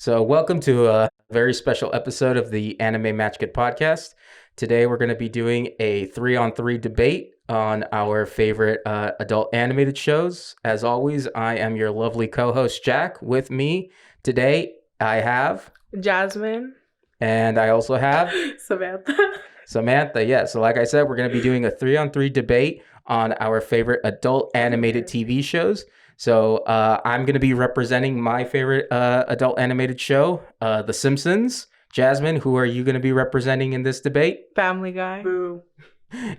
So, welcome to a very special episode of the Anime Match Kit podcast. Today, we're going to be doing a 3-on-3 debate on our favorite adult animated shows. As always, I am your lovely co-host, Jack. With me today, I have Jasmine. And I also have Samantha. Yeah. So, like I said, we're going to be doing a 3-on-3 debate on our favorite adult animated TV shows. So I'm going to be representing my favorite adult animated show, The Simpsons. Jasmine, who are you going to be representing in this debate? Family Guy. Boo.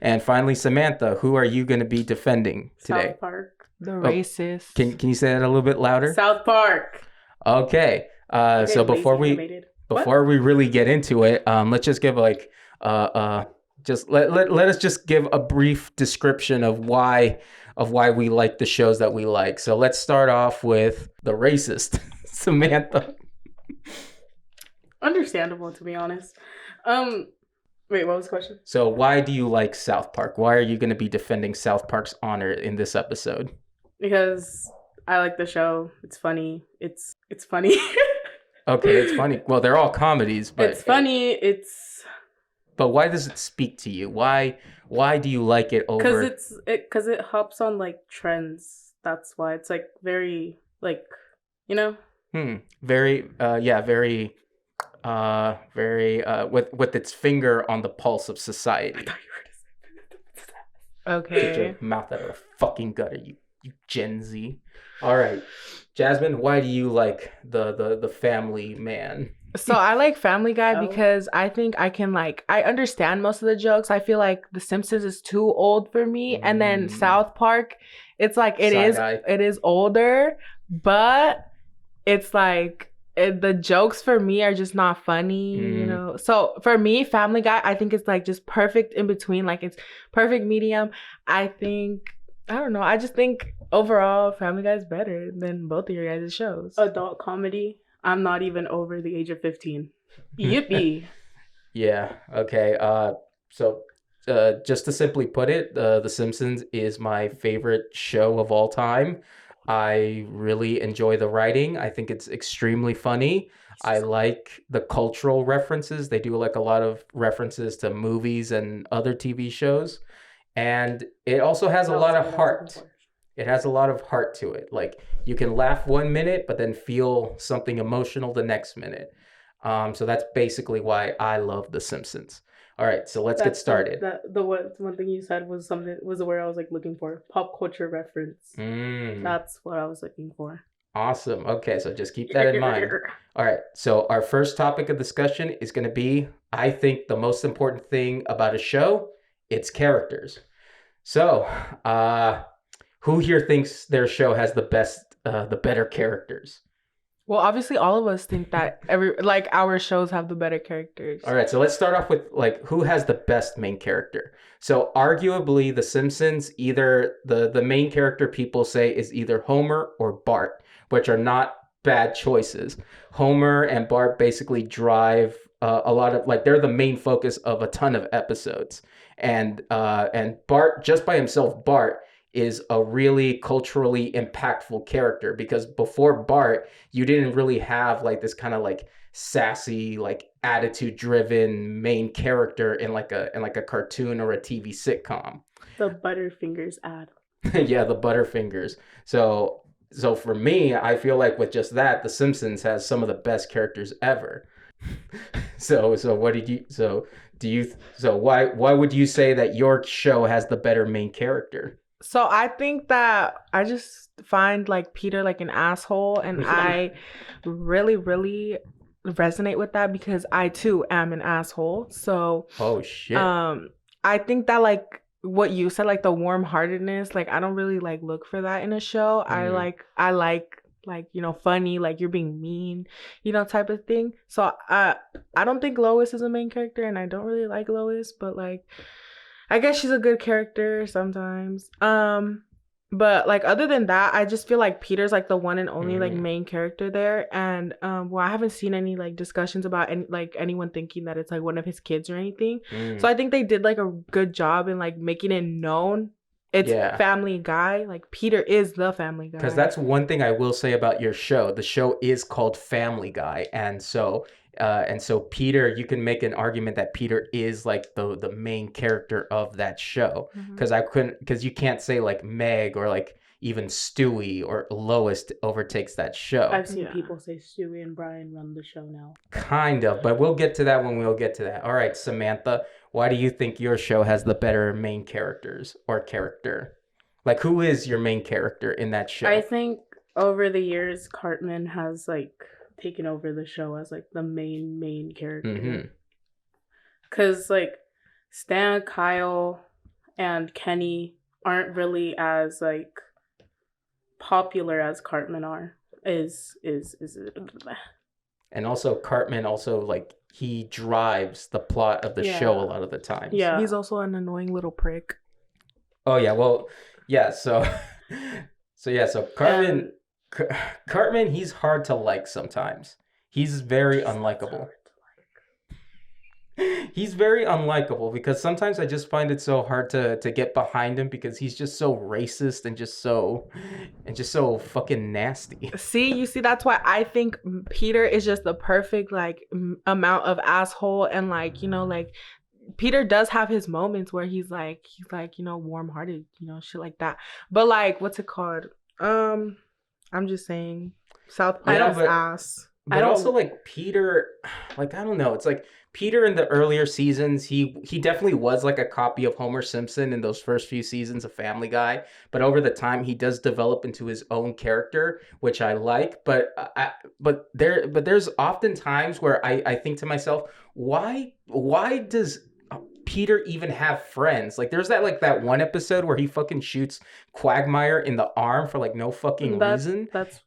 And finally, Samantha, who are you going to be defending today? South Park. The racist. Can you say that a little bit louder? South Park. Okay. So before we really get into it, let's just give let us just give a brief description of why we like the shows that we like. So let's start off with the racist, Samantha. Understandable, to be honest. Wait, what was the question? So why do you like South Park? Why are you going to be defending South Park's honor in this episode? Because I like the show. It's funny. It's funny. Okay, it's funny. Well, they're all comedies, but it's funny. But why does it speak to you? Why do you like it over? Because it hops on like trends. That's why it's like very like, you know. Very with its finger on the pulse of society. I thought you were to say. Okay. Get your mouth out of the fucking gutter, you Gen Z. All right, Jasmine, why do you like the Family Man? So I like Family Guy because I think I can I understand most of the jokes. I feel like The Simpsons is too old for me, and then South Park, it's like it is older, but it's like the jokes for me are just not funny, you know. So for me, Family Guy, I think it's like just perfect in between, like it's perfect medium. I don't know. I just think overall Family Guy is better than both of your guys' shows. Adult comedy. I'm not even over the age of 15. Yippee. Yeah. Okay. So just to simply put it, The Simpsons is my favorite show of all time. I really enjoy the writing. I think it's extremely funny. I like the cultural references. They do like a lot of references to movies and other TV shows. And it also has a lot of heart. It has a lot of heart to it. Like you can laugh 1 minute, but then feel something emotional the next minute. So that's basically why I love The Simpsons. All right, so let's get started. The one thing you said was where I was like looking for pop culture reference. That's what I was looking for. Awesome. Okay, so just keep that in mind. All right, so our first topic of discussion is going to be, I think, the most important thing about a show, its characters. So, who here thinks their show has the better characters? Well, obviously, all of us think that our shows have the better characters. All right, so let's start off with who has the best main character. So arguably, The Simpsons, either the main character people say is either Homer or Bart, which are not bad choices. Homer and Bart basically drive a lot of they're the main focus of a ton of episodes, and Bart just by himself, Bart is a really culturally impactful character because before Bart, you didn't really have this kind of sassy, attitude driven main character in a cartoon or a TV sitcom. The Butterfingers ad. Yeah, the Butterfingers. So for me, I feel like with just that, The Simpsons has some of the best characters ever. So why would you say that your show has the better main character? So I think that I just find Peter an asshole, and I really, really resonate with that because I too am an asshole. So oh shit. I think that what you said, the warm-heartedness, I don't really look for that in a show. I like funny, you're being mean, type of thing. So I don't think Lois is a main character, and I don't really like Lois, but I guess she's a good character sometimes. But other than that, I just feel like Peter's the one and only main character there. And I haven't seen any discussions about anyone thinking that it's one of his kids or anything. So I think they did a good job in making it known It's Yeah. Family Guy. Like Peter is the Family Guy. Because that's one thing I will say about your show. The show is called Family Guy, and so Peter, you can make an argument that Peter is like the main character of that show. Because you can't say like Meg or like even Stewie or Lois overtakes that show. I've seen people say Stewie and Brian run the show now. Kind of, but we'll get to that when we'll get to that. All right, Samantha, why do you think your show has the better main characters or character? Like, who is your main character in that show? I think over the years, Cartman has like taken over the show as like the main character. Because like Stan, Kyle, and Kenny aren't really as like popular as Cartman is. And also Cartman like he drives the plot of the show a lot of the time. Yeah, he's also an annoying little prick. Oh yeah, well, yeah. So Cartman, he's hard to like sometimes. He's very unlikable. He's very unlikable because sometimes I just find it so hard to get behind him because he's just so racist and just so fucking nasty. See, that's why I think Peter is just the perfect like amount of asshole, and like, you know, like Peter does have his moments where he's like, you know, warm-hearted, you know, shit like that. But like, what's it called? I'm just saying, South Park's ass. But also like Peter, like I don't know, it's like Peter in the earlier seasons, he definitely was like a copy of Homer Simpson in those first few seasons of Family Guy. But over the time, he does develop into his own character, which I like. But there's often times where I think to myself, why does Peter even have friends? Like there's that one episode where he fucking shoots Quagmire in the arm for like no fucking reason. That's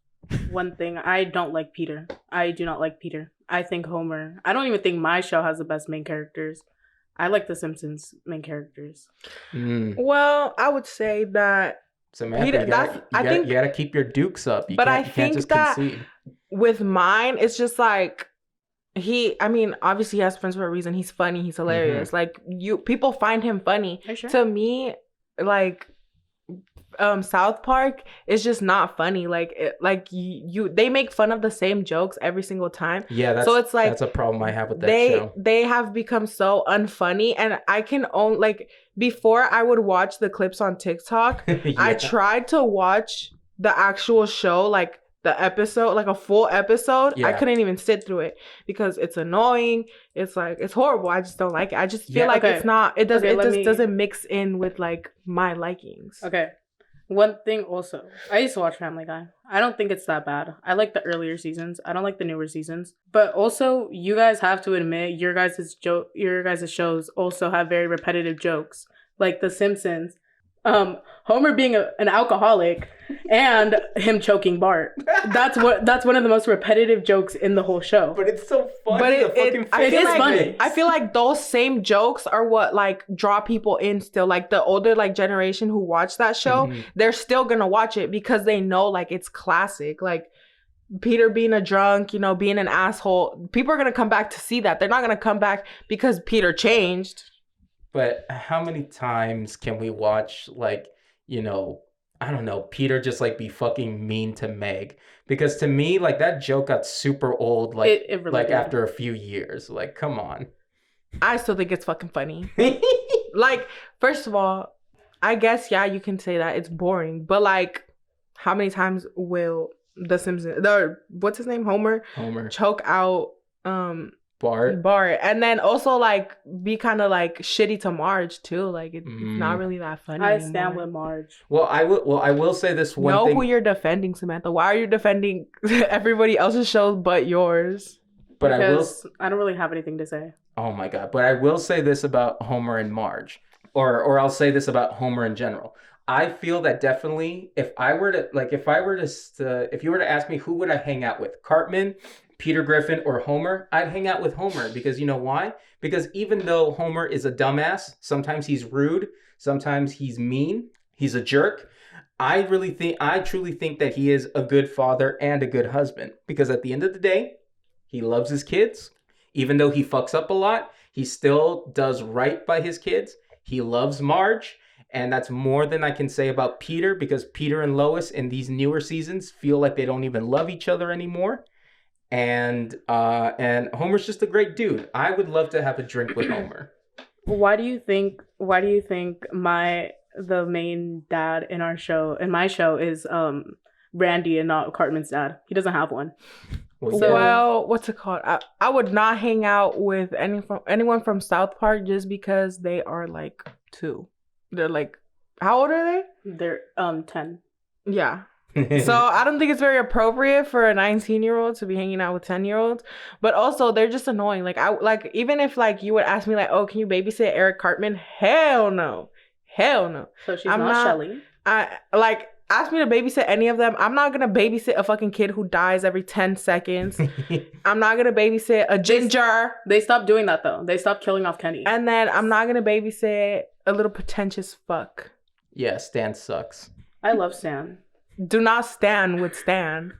one thing. I don't like Peter. I do not like Peter. I think Homer. I don't even think my show has the best main characters. I like the Simpsons main characters. Well, I would say that Samantha, Peter, you gotta keep your dukes up. I think that with mine, it's just like obviously he has friends for a reason. He's funny. He's hilarious. Like people find him funny. Sure? To me, like South Park is just not funny. Like they make fun of the same jokes every single time. Yeah, so it's like that's a problem I have with that show. They have become so unfunny, and I can only like before I would watch the clips on TikTok. I tried to watch the actual show, like the episode, like a full episode. I couldn't even sit through it because it's annoying. It's like it's horrible. I just don't like it. I just feel like it's not. It doesn't. Doesn't mix in with like my likings. Okay. One thing also, I used to watch Family Guy. I don't think it's that bad. I like the earlier seasons. I don't like the newer seasons. But also, you guys have to admit your guys' shows also have very repetitive jokes. Like The Simpsons. Homer being an alcoholic and him choking Bart. That's one of the most repetitive jokes in the whole show. But it's so funny. But it is funny. I feel like those same jokes are what like draw people in still. Like the older like generation who watch that show, they're still gonna watch it because they know like it's classic. Like Peter being a drunk, you know, being an asshole. People are gonna come back to see that. They're not gonna come back because Peter changed. But how many times can we watch, like, you know, I don't know, Peter just, like, be fucking mean to Meg? Because to me, like, that joke got super old, like, it really did. After a few years. Like, come on. I still think it's fucking funny. Like, first of all, I guess, yeah, you can say that. It's boring. But, like, how many times will the Simpsons, what's his name? Homer choke out Bart, and then also like be kind of like shitty to Marge too. Like it's not really that funny. I stand with Marge. Well, I will say this one thing. Know who you're defending, Samantha. Why are you defending everybody else's shows but yours? But I don't really have anything to say. Oh my god! But I will say this about Homer and Marge, or I'll say this about Homer in general. I feel that definitely if you were to ask me who would I hang out with, Cartman, Peter Griffin, or Homer, I'd hang out with Homer because you know why? Because even though Homer is a dumbass, sometimes he's rude, sometimes he's mean, he's a jerk. I truly think that he is a good father and a good husband because at the end of the day, he loves his kids. Even though he fucks up a lot, he still does right by his kids. He loves Marge. And that's more than I can say about Peter, because Peter and Lois in these newer seasons feel like they don't even love each other anymore. And Homer's just a great dude. I would love to have a drink with Homer. Why do you think the main dad in my show is Randy and not Cartman's dad? He doesn't have one. Well, what's it called? I would not hang out with anyone from South Park just because they are like 2. They're like, how old are they? They're 10. Yeah. So I don't think it's very appropriate for a 19-year-old to be hanging out with 10-year-olds. But also they're just annoying. Like even if like you would ask me like, oh, can you babysit Eric Cartman? Hell no. So she's not Shelly. Ask me to babysit any of them. I'm not gonna babysit a fucking kid who dies every 10 seconds. I'm not gonna babysit a ginger. They stopped doing that though. They stopped killing off Kenny. And then I'm not gonna babysit a little pretentious fuck. Yeah, Stan sucks. I love Stan. Do not stand with Stan.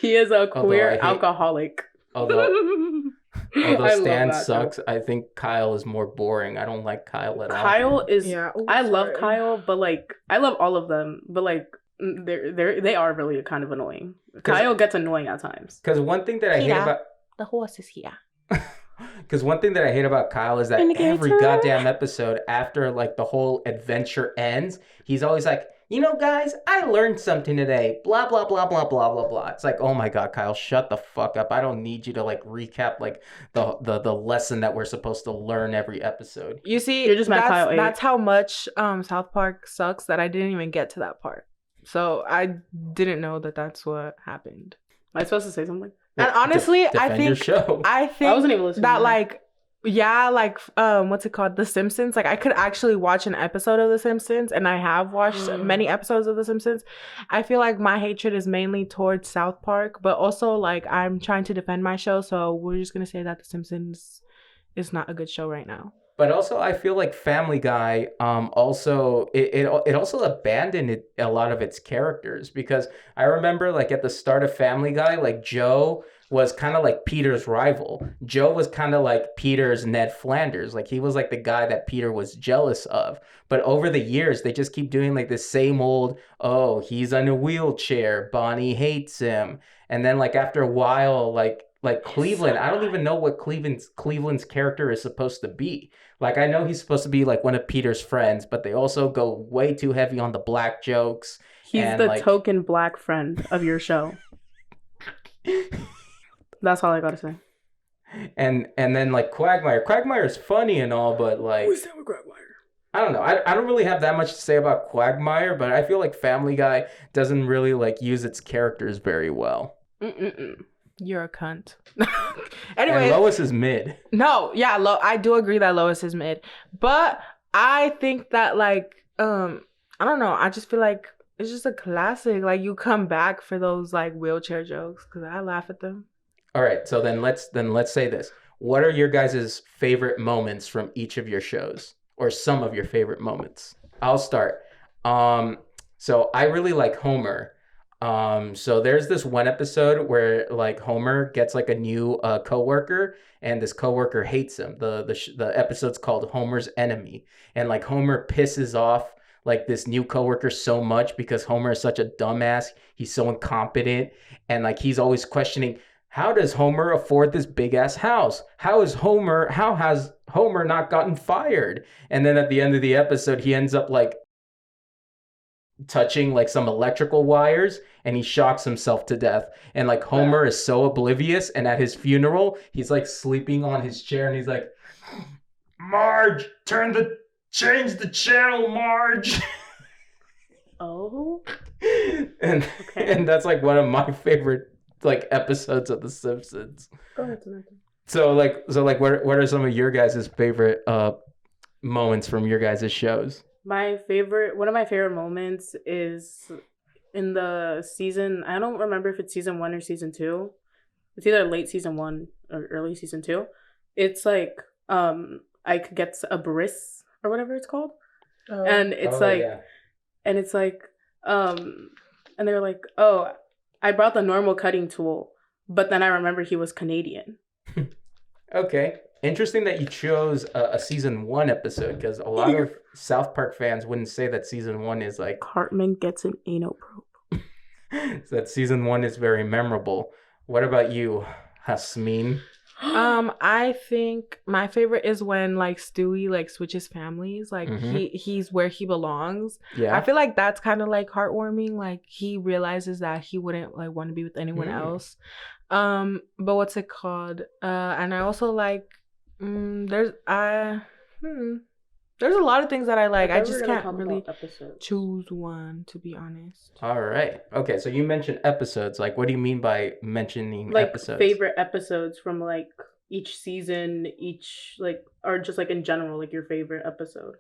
He is a queer alcoholic. Although Stan sucks, I think Kyle is more boring. I don't like Kyle at all. Kyle is. Yeah. I love Kyle, but like I love all of them, but like they are really kind of annoying. Kyle gets annoying at times. Because one thing that I hate about the horse is here. Because one thing that I hate about Kyle is that every goddamn episode after like the whole adventure ends, he's always like, you know, guys, I learned something today. Blah, blah, blah, blah, blah, blah, blah. It's like, oh my God, Kyle, shut the fuck up. I don't need you to like recap like the lesson that we're supposed to learn every episode. You see, you're just that's how much South Park sucks that I didn't even get to that part. So I didn't know that that's what happened. Am I supposed to say something? And honestly, I think I wasn't even listening that like, yeah, like what's it called? The Simpsons. Like I could actually watch an episode of The Simpsons, and I have watched many episodes of The Simpsons. I feel like my hatred is mainly towards South Park, but also like I'm trying to defend my show, so we're just gonna say that The Simpsons is not a good show right now. But also, I feel like Family Guy also it also abandoned a lot of its characters, because I remember like at the start of Family Guy, like Joe was kind of like Peter's rival. Joe was kind of like Peter's Ned Flanders. Like he was like the guy that Peter was jealous of. But over the years, they just keep doing like the same old, oh, he's in a wheelchair, Bonnie hates him. And then like after a while, like Cleveland, I don't even know what Cleveland's character is supposed to be. Like I know he's supposed to be like one of Peter's friends, but they also go way too heavy on the black jokes. He's the token black friend of your show. That's all I gotta say. And then like Quagmire's funny and all, but like who's that with Quagmire? I don't know. I don't really have that much to say about Quagmire, but I feel like Family Guy doesn't really like use its characters very well. You're a cunt. Anyway, and Lois is mid. No, yeah, I do agree that Lois is mid, but I think that like I don't know. I just feel like it's just a classic. Like you come back for those like wheelchair jokes because I laugh at them. All right, so then let's say this. What are your guys' favorite moments from each of your shows, or some of your favorite moments? I'll start. So I really like Homer. So there's this one episode where like Homer gets like a new coworker, and this coworker hates him. The episode's called Homer's Enemy, and like Homer pisses off like this new coworker so much because Homer is such a dumbass. He's so incompetent, and like he's always questioning, how does Homer afford this big ass house? How has Homer not gotten fired? And then at the end of the episode, he ends up like touching like some electrical wires, and he shocks himself to death. And like Homer is so oblivious, and at his funeral, he's like sleeping on his chair, and he's like, Marge, change the channel, Marge. Oh. And that's like one of my favorite like episodes of The Simpsons. Go ahead, Samantha. So what are some of your guys' favorite moments from your guys' shows? One of my favorite moments is in the season, I don't remember if it's season 1 or season 2. It's either late season 1 or early season 2. It's like Ike gets a bris or whatever it's called. And it's and they're like, oh, I brought the normal cutting tool, but then I remember he was Canadian. Okay. Interesting that you chose a season 1 episode, because a lot of South Park fans wouldn't say that season 1 is like Cartman gets an anal probe. that season 1 is very memorable. What about you, Hasmin? I think my favorite is when like Stewie like switches families. Like he's where he belongs. Yeah. I feel like that's kind of like heartwarming. Like he realizes that he wouldn't like want to be with anyone else. But what's it called? And I also like there's a lot of things that I like. I just can't really choose one, to be honest. All right. Okay, so you mentioned episodes. Like, what do you mean by mentioning like episodes? Favorite episodes from like each season, or just like in general, like your favorite episode.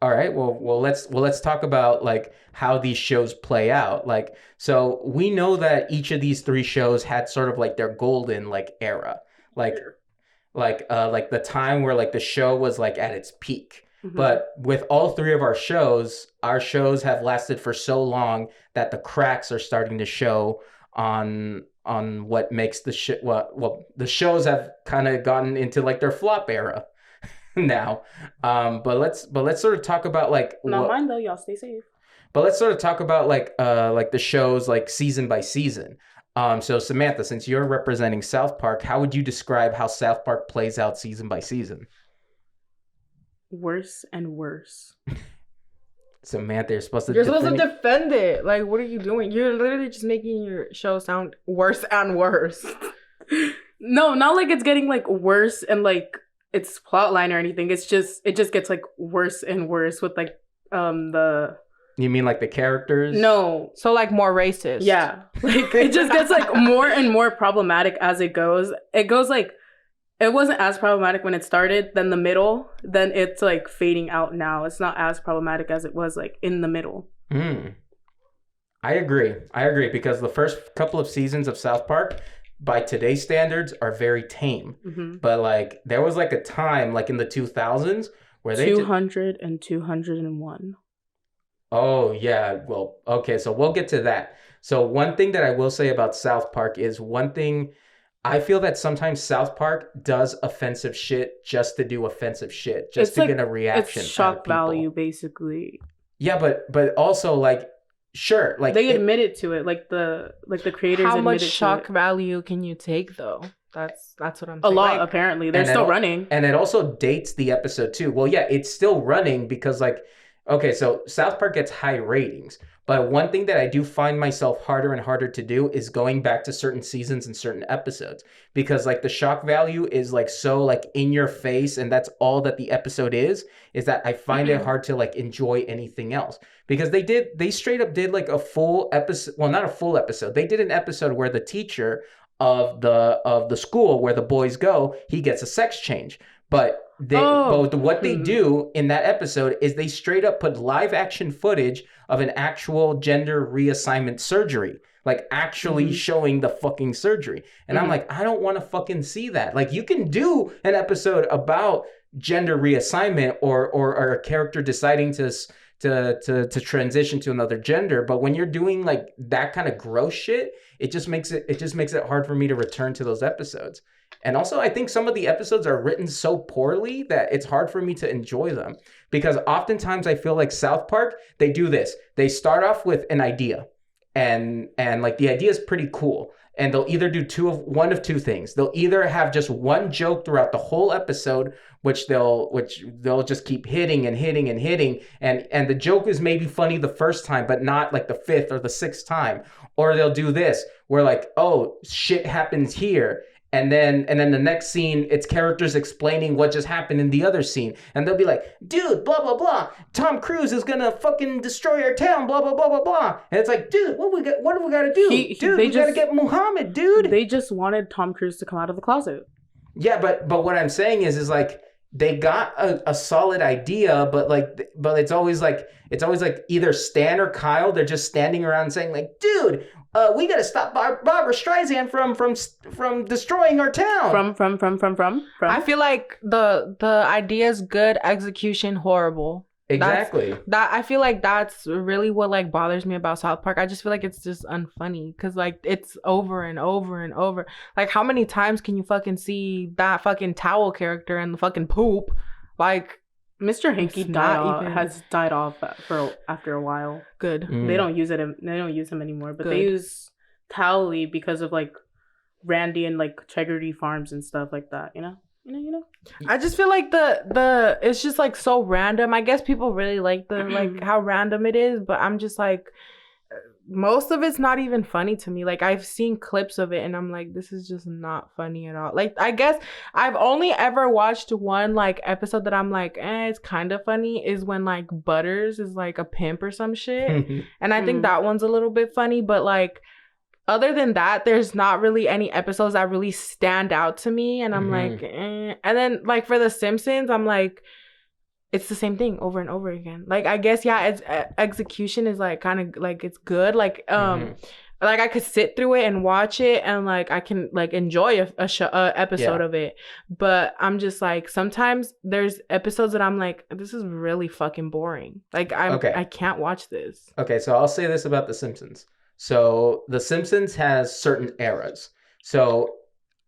All right. Well, let's talk about like how these shows play out. Like, so we know that each of these 3 shows had sort of like their golden like era, like the time where like the show was like at its peak. Mm-hmm. But with all 3 of our shows have lasted for so long that the cracks are starting to show on what makes the the shows have kind of gotten into like their flop era now. But let's sort of talk about like not mine though, y'all stay safe. But let's sort of talk about like the shows like season by season. So Samantha, since you're representing South Park, how would you describe how South Park plays out season by season? Worse and worse. Samantha, you're supposed to defend it. Like, what are you doing? You're literally just making your show sound worse and worse. No, not like it's getting like worse and like its plot line or anything. It just gets like worse and worse with like the. You mean like the characters? No. So like more racist. Yeah. Like it just gets like more and more problematic as it goes. It goes like it wasn't as problematic when it started, then the middle, then it's like fading out now. It's not as problematic as it was like in the middle. I agree because the first couple of seasons of South Park, by today's standards, are very tame. Mm-hmm. But like there was like a time like in the 2000s where they 200 and 201. Oh, yeah. Well, okay. So we'll get to that. So one thing that I will say about South Park is I feel that sometimes South Park does offensive shit just to do offensive shit, just to get a reaction. It's shock value, basically. Yeah, but also like, sure, like they admitted to it, like the creators. How much shock value can you take though? That's what I'm saying. A lot, apparently. They're still running. And it also dates the episode too. Well, yeah, it's still running because like, okay, so South Park gets high ratings. But one thing that I do find myself harder and harder to do is going back to certain seasons and certain episodes. Because like the shock value is like so like in your face and that's all that the episode is that I find it hard to like enjoy anything else. Because they straight up did like a full episode, well not a full episode. They did an episode where the teacher of the school where the boys go, he gets a sex change. But what they do in that episode is they straight up put live action footage of an actual gender reassignment surgery, like actually showing the fucking surgery. And I'm like, I don't want to fucking see that. Like you can do an episode about gender reassignment or a character deciding to transition to another gender, but when you're doing like that kind of gross shit, it just makes it hard for me to return to those episodes. And also, I think some of the episodes are written so poorly that it's hard for me to enjoy them. Because oftentimes I feel like South Park, they do this. They start off with an idea. And like the idea is pretty cool. And they'll either do one of two things. They'll either have just one joke throughout the whole episode, which they'll just keep hitting and hitting and hitting. And the joke is maybe funny the first time, but not like the 5th or the 6th time. Or they'll do this, where like, oh, shit happens here. And then the next scene, it's characters explaining what just happened in the other scene. And they'll be like, dude, blah, blah, blah. Tom Cruise is going to fucking destroy our town, blah, blah, blah, blah, blah. And it's like, dude, what do we got to do? We got to get Muhammad, dude. They just wanted Tom Cruise to come out of the closet. Yeah, but what I'm saying is like, they got a solid idea, but it's always like either Stan or Kyle, they're just standing around saying like, dude, we gotta stop Barbara Streisand from destroying our town. From. I feel like the idea is good, execution horrible. Exactly. That I feel like that's really what like bothers me about South Park. I just feel like it's just unfunny because like it's over and over and over. Like how many times can you fucking see that fucking towel character and the fucking poop? Like Mr. Hanky has died off for after a while. Good. They don't use it. They don't use him anymore. But they use Towley because of like Randy and like Chegardy Farms and stuff like that. You know. I just feel like the it's just like so random. I guess people really like the like how random it is, but I'm just like most of it's not even funny to me. Like I've seen clips of it and I'm like, this is just not funny at all. Like I guess I've only ever watched one like episode that I'm like, it's kind of funny is when like Butters is like a pimp or some shit. And I think that one's a little bit funny, but like other than that, there's not really any episodes that really stand out to me. And I'm like, And then like for The Simpsons, I'm like, it's the same thing over and over again. Like, I guess, yeah, it's execution is like kind of like it's good. Like, like I could sit through it and watch it and like I can like enjoy a episode of it. But I'm just like, sometimes there's episodes that I'm like, this is really fucking boring. Like, I can't watch this. Okay, so I'll say this about The Simpsons. So The Simpsons has certain eras. So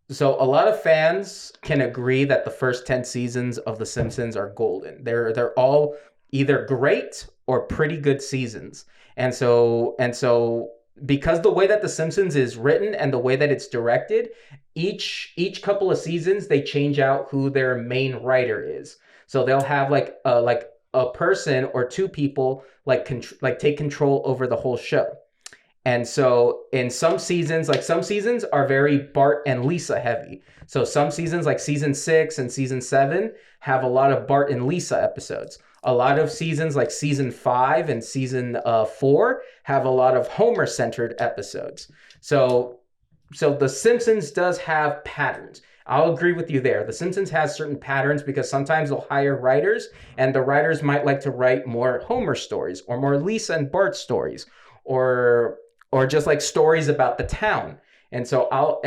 a lot of fans can agree that the first 10 seasons of The Simpsons are golden. They're all either great or pretty good seasons. And so because the way that The Simpsons is written and the way that it's directed, each couple of seasons they change out who their main writer is. So they'll have like a person or two people like take control over the whole show. And so in some seasons are very Bart and Lisa heavy. So some seasons like season 6 and season 7 have a lot of Bart and Lisa episodes. A lot of seasons like season 5 and season 4 have a lot of Homer centered episodes. So The Simpsons does have patterns. I'll agree with you there. The Simpsons has certain patterns because sometimes they'll hire writers and the writers might like to write more Homer stories or more Lisa and Bart stories or just like stories about the town. And so I'll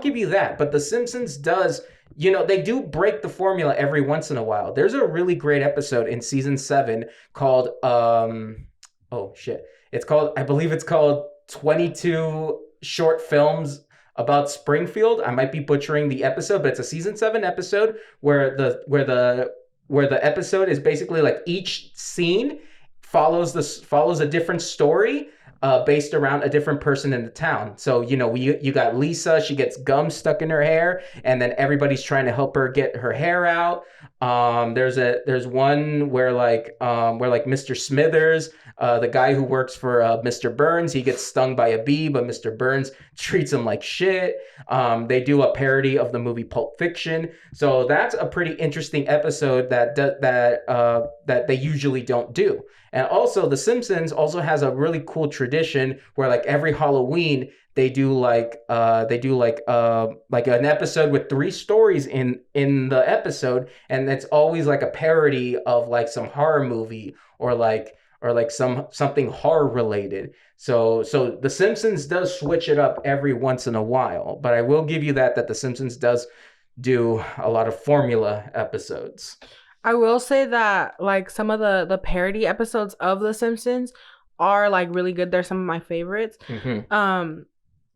give you that. But The Simpsons does, they do break the formula every once in a while. There's a really great episode in season 7 called I believe it's called 22 Short Films About Springfield. I might be butchering the episode, but it's a season 7 episode where the episode is basically like each scene follows a different story based around a different person in the town. So, you got Lisa, she gets gum stuck in her hair, and then everybody's trying to help her get her hair out. There's one where Mr. Smithers, the guy who works for Mr. Burns, he gets stung by a bee, but Mr. Burns treats him like shit. They do a parody of the movie Pulp Fiction. So that's a pretty interesting episode that they usually don't do. And also, The Simpsons also has a really cool tradition where, like, every Halloween they do an episode with 3 stories in the episode, and it's always like a parody of like some horror movie or something horror related. So The Simpsons does switch it up every once in a while, but I will give you that The Simpsons does do a lot of formula episodes. I will say that like some of the parody episodes of The Simpsons are like really good. They're some of my favorites.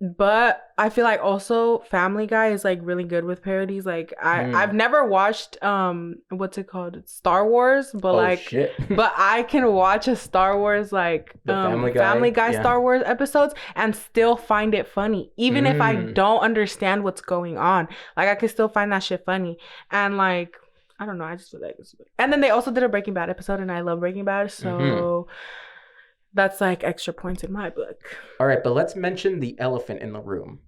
But I feel like also Family Guy is like really good with parodies. Like I've never watched what's it called? Star Wars, but but I can watch a Star Wars like Family Guy Star Wars episodes and still find it funny. Even if I don't understand what's going on. Like I can still find that shit funny. And like I don't know. I just feel like it's... And then they also did a Breaking Bad episode, and I love Breaking Bad, so that's like extra points in my book. All right, but let's mention the elephant in the room: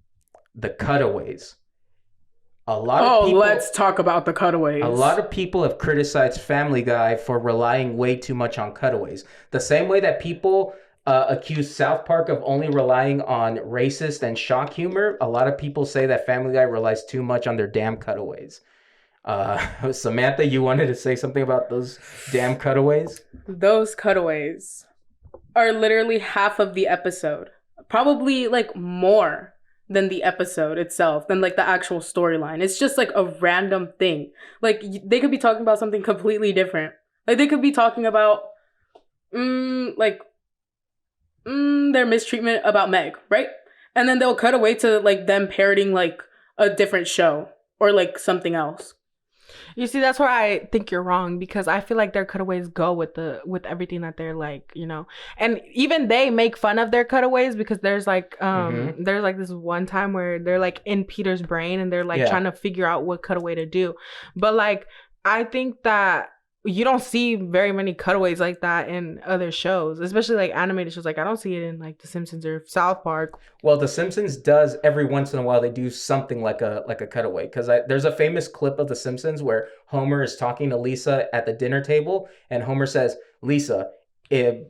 the cutaways. Let's talk about the cutaways. A lot of people have criticized Family Guy for relying way too much on cutaways. The same way that people accuse South Park of only relying on racist and shock humor, a lot of people say that Family Guy relies too much on their damn cutaways. Samantha, you wanted to say something about those damn cutaways? Those cutaways are literally half of the episode. Probably like more than the episode itself, than like the actual storyline. It's just like a random thing. Like they could be talking about something completely different, Like they could be talking about like their mistreatment about Meg, right? And then they'll cut away to like them parroting like a different show or like something else. You see, that's where I think you're wrong, because I feel like their cutaways go with everything that they're like, and even they make fun of their cutaways, because there's like there's like this one time where they're like in Peter's brain and they're like trying to figure out what cutaway to do. But like I think that you don't see very many cutaways like that in other shows, especially like animated shows. Like I don't see it in like The Simpsons or South Park. Well, The Simpsons does every once in a while. They do something like a cutaway, because there's a famous clip of The Simpsons where Homer is talking to Lisa at the dinner table, and Homer says, "Lisa, if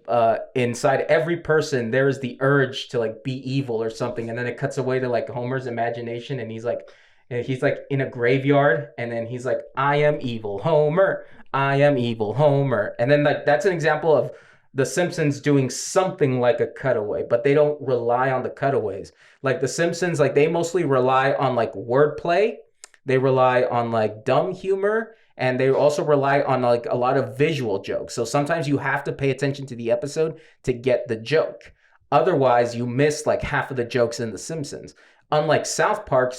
inside every person there is the urge to like be evil or something," and then it cuts away to like Homer's imagination, and he's like in a graveyard, and then he's like, "I am evil, Homer. I am evil, Homer." And then like that's an example of The Simpsons doing something like a cutaway, but they don't rely on the cutaways. Like The Simpsons, like they mostly rely on like wordplay. They rely on like dumb humor, and they also rely on like a lot of visual jokes. So sometimes you have to pay attention to the episode to get the joke. Otherwise, you miss like half of the jokes in The Simpsons. Unlike South Park,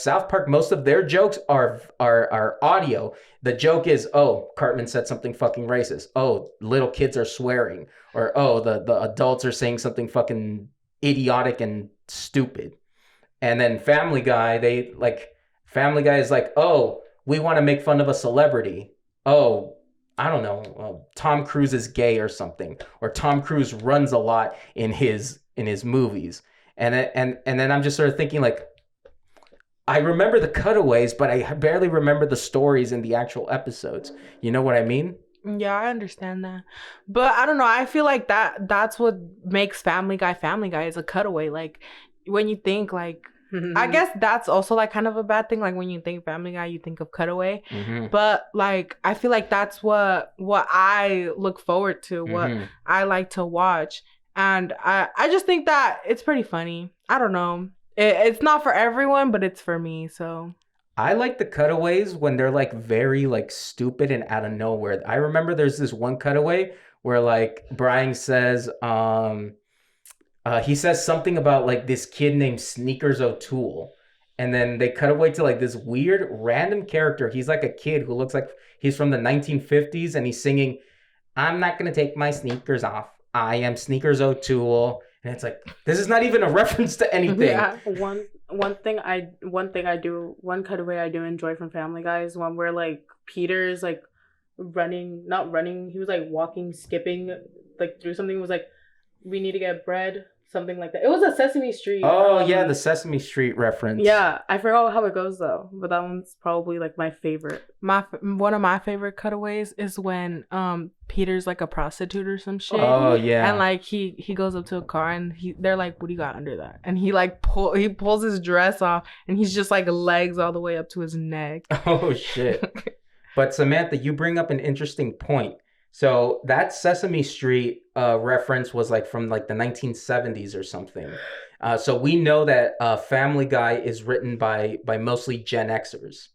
most of their jokes are audio. The joke is, oh, Cartman said something fucking racist. Oh, little kids are swearing. Or, oh, the adults are saying something fucking idiotic and stupid. And then Family Guy is like, oh, we want to make fun of a celebrity. Oh, I don't know, Tom Cruise is gay or something. Or Tom Cruise runs a lot in his movies. And then I'm just sort of thinking like, I remember the cutaways, but I barely remember the stories in the actual episodes. You know what I mean? Yeah, I understand that. But I don't know. I feel like that's what makes Family Guy is a cutaway. Like when you think like, I guess that's also like kind of a bad thing. Like when you think Family Guy, you think of cutaway. Mm-hmm. But like, I feel like that's what I look forward to, what I like to watch. And I just think that it's pretty funny. I don't know. It's not for everyone, but it's for me, so. I like the cutaways when they're like very like stupid and out of nowhere. I remember there's this one cutaway where like Brian says, he says something about like this kid named Sneakers O'Toole. And then they cut away to like this weird random character. He's like a kid who looks like he's from the 1950s, and he's singing, "I'm not going to take my sneakers off. I am Sneakers O'Toole." And it's like, this is not even a reference to anything. Yeah. One cutaway I do enjoy from Family Guy is one where like Peter's like not running, he was like walking, skipping like through something. It was like, we need to get bread, something like that. It was a Sesame Street. Oh yeah, the Sesame Street reference. Yeah, I forgot how it goes though, but that one's probably like my favorite. One of my favorite cutaways is when Peter's like a prostitute or some shit. Oh yeah. And like he goes up to a car and they're like, "What do you got under that?" And he like pulls his dress off and he's just like legs all the way up to his neck. Oh shit. But Samantha, you bring up an interesting point. So that Sesame Street reference was like from like the 1970s or something. So we know that Family Guy is written by mostly Gen Xers.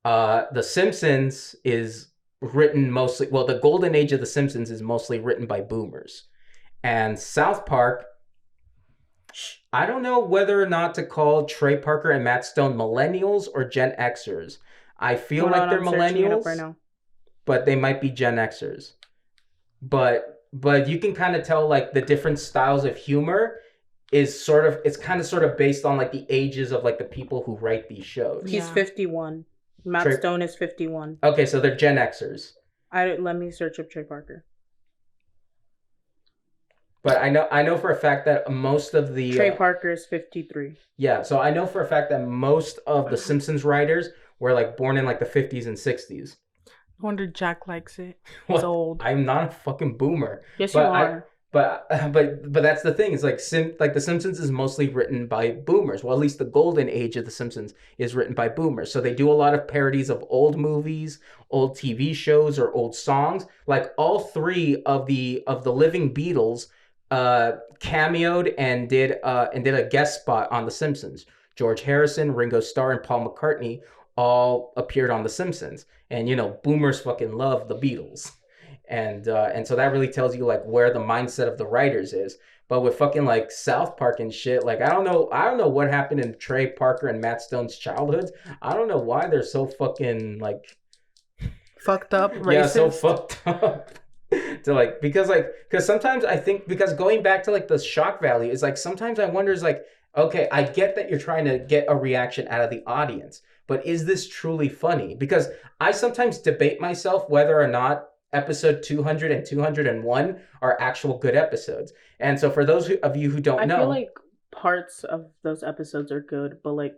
The Simpsons is written mostly, well, the golden age of The Simpsons is mostly written by boomers. And South Park, I don't know whether or not to call Trey Parker and Matt Stone millennials or Gen Xers. I feel like they're millennials. Right now. But they might be Gen Xers. But you can kind of tell like the different styles of humor is sort of based on like the ages of like the people who write these shows. He's 51. Matt Stone is 51. Okay, so they're Gen Xers. Let me search up Trey Parker. But I know for a fact that most of the Trey Parker is 53. Yeah, so I know for a fact that most of the Simpsons writers were like born in like the 50s and 60s. I wonder Jack likes it. He's old. I'm not a fucking boomer. Yes, you are. But that's the thing. It's like The Simpsons is mostly written by boomers. Well, at least the golden age of The Simpsons is written by boomers. So they do a lot of parodies of old movies, old TV shows, or old songs. Like all three of the living Beatles cameoed and did a guest spot on The Simpsons. George Harrison, Ringo Starr, and Paul McCartney all appeared on The Simpsons. And, boomers fucking love the Beatles. and so that really tells you like where the mindset of the writers is. But with fucking like South Park and shit, like I don't know what happened in Trey Parker and Matt Stone's childhoods. I don't know why they're so fucking like fucked up, racist. Yeah, so fucked up. To like because sometimes I think, because going back to like the shock value is like, sometimes I wonder is like, okay, I get that you're trying to get a reaction out of the audience, but is this truly funny? Because I sometimes debate myself whether or not episode 200 and 201 are actual good episodes. And so for those of you who don't know, I feel like parts of those episodes are good, but like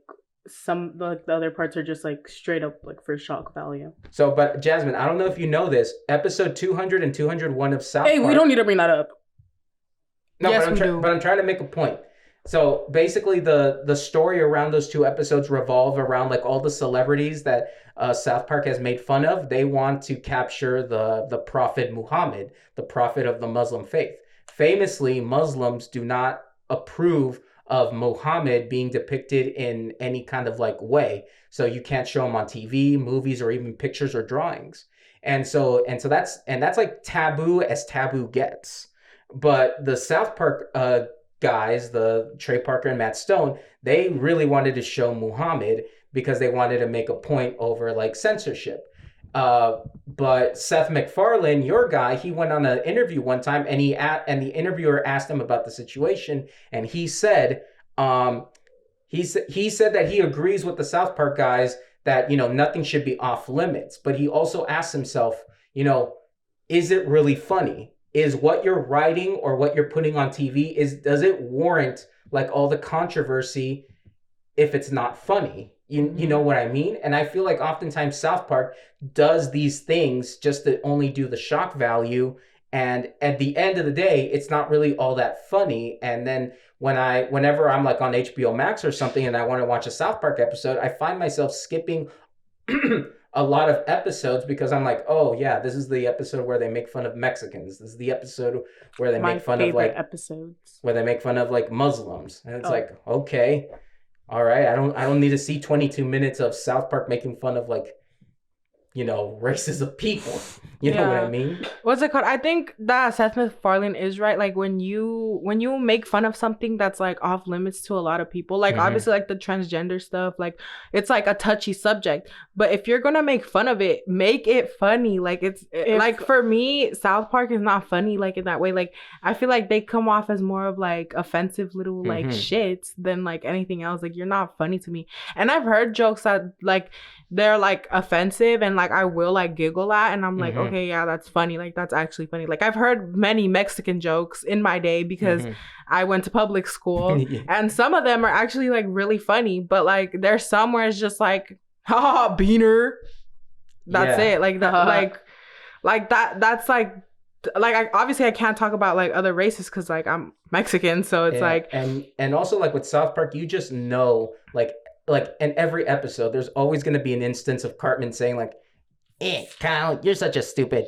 some like the other parts are just like straight up like for shock value. So, but Jasmine, I don't know if you know this, episode 200 and 201 of South Park. We don't need to bring that up. No, yes, but I'm trying to make a point. So basically the story around those two episodes revolve around like all the celebrities that South Park has made fun of. They want to capture the Prophet Muhammad, the prophet of the Muslim faith. Famously, Muslims do not approve of Muhammad being depicted in any kind of like way. So you can't show him on TV, movies, or even pictures or drawings. And so that's like taboo as taboo gets. But the South Park guys, the Trey Parker and Matt Stone, they really wanted to show Muhammad because they wanted to make a point over like censorship. But Seth MacFarlane, your guy, he went on an interview one time, and the interviewer asked him about the situation, and he said he said that he agrees with the South Park guys that, you know, nothing should be off limits, but he also asked himself, you know, is it really funny? Is what you're writing or what you're putting on TV, does it warrant like all the controversy if it's not funny? You know what I mean? And I feel like oftentimes South Park does these things just to only do the shock value. And at the end of the day, it's not really all that funny. And then whenever I'm like on HBO Max or something and I want to watch a South Park episode, I find myself skipping a lot of episodes because I'm like, oh yeah, this is the episode where they make fun of Mexicans. This is the episode where they make fun of like episodes where they make fun of like Muslims. And it's like, okay. All right, I don't need to see 22 minutes of South Park making fun of like, you know, races of people. You know what I mean? What's it called? I think that Seth MacFarlane is right. Like when you make fun of something that's like off limits to a lot of people, like obviously like the transgender stuff, like it's like a touchy subject. But if you're gonna make fun of it, make it funny. Like like for me, South Park is not funny like in that way. Like I feel like they come off as more of like offensive little like shits than like anything else. Like you're not funny to me. And I've heard jokes that like they're like offensive and like I will like giggle at, and I'm like, okay, yeah, that's funny. Like that's actually funny. Like I've heard many Mexican jokes in my day because I went to public school and some of them are actually like really funny, but like there's some where it's just like, haha, beaner. That's it. Like that, like that's like I can't talk about like other races because like I'm Mexican, so it's like and also like with South Park, you just know like in every episode, there's always going to be an instance of Cartman saying like, Kyle, you're such a stupid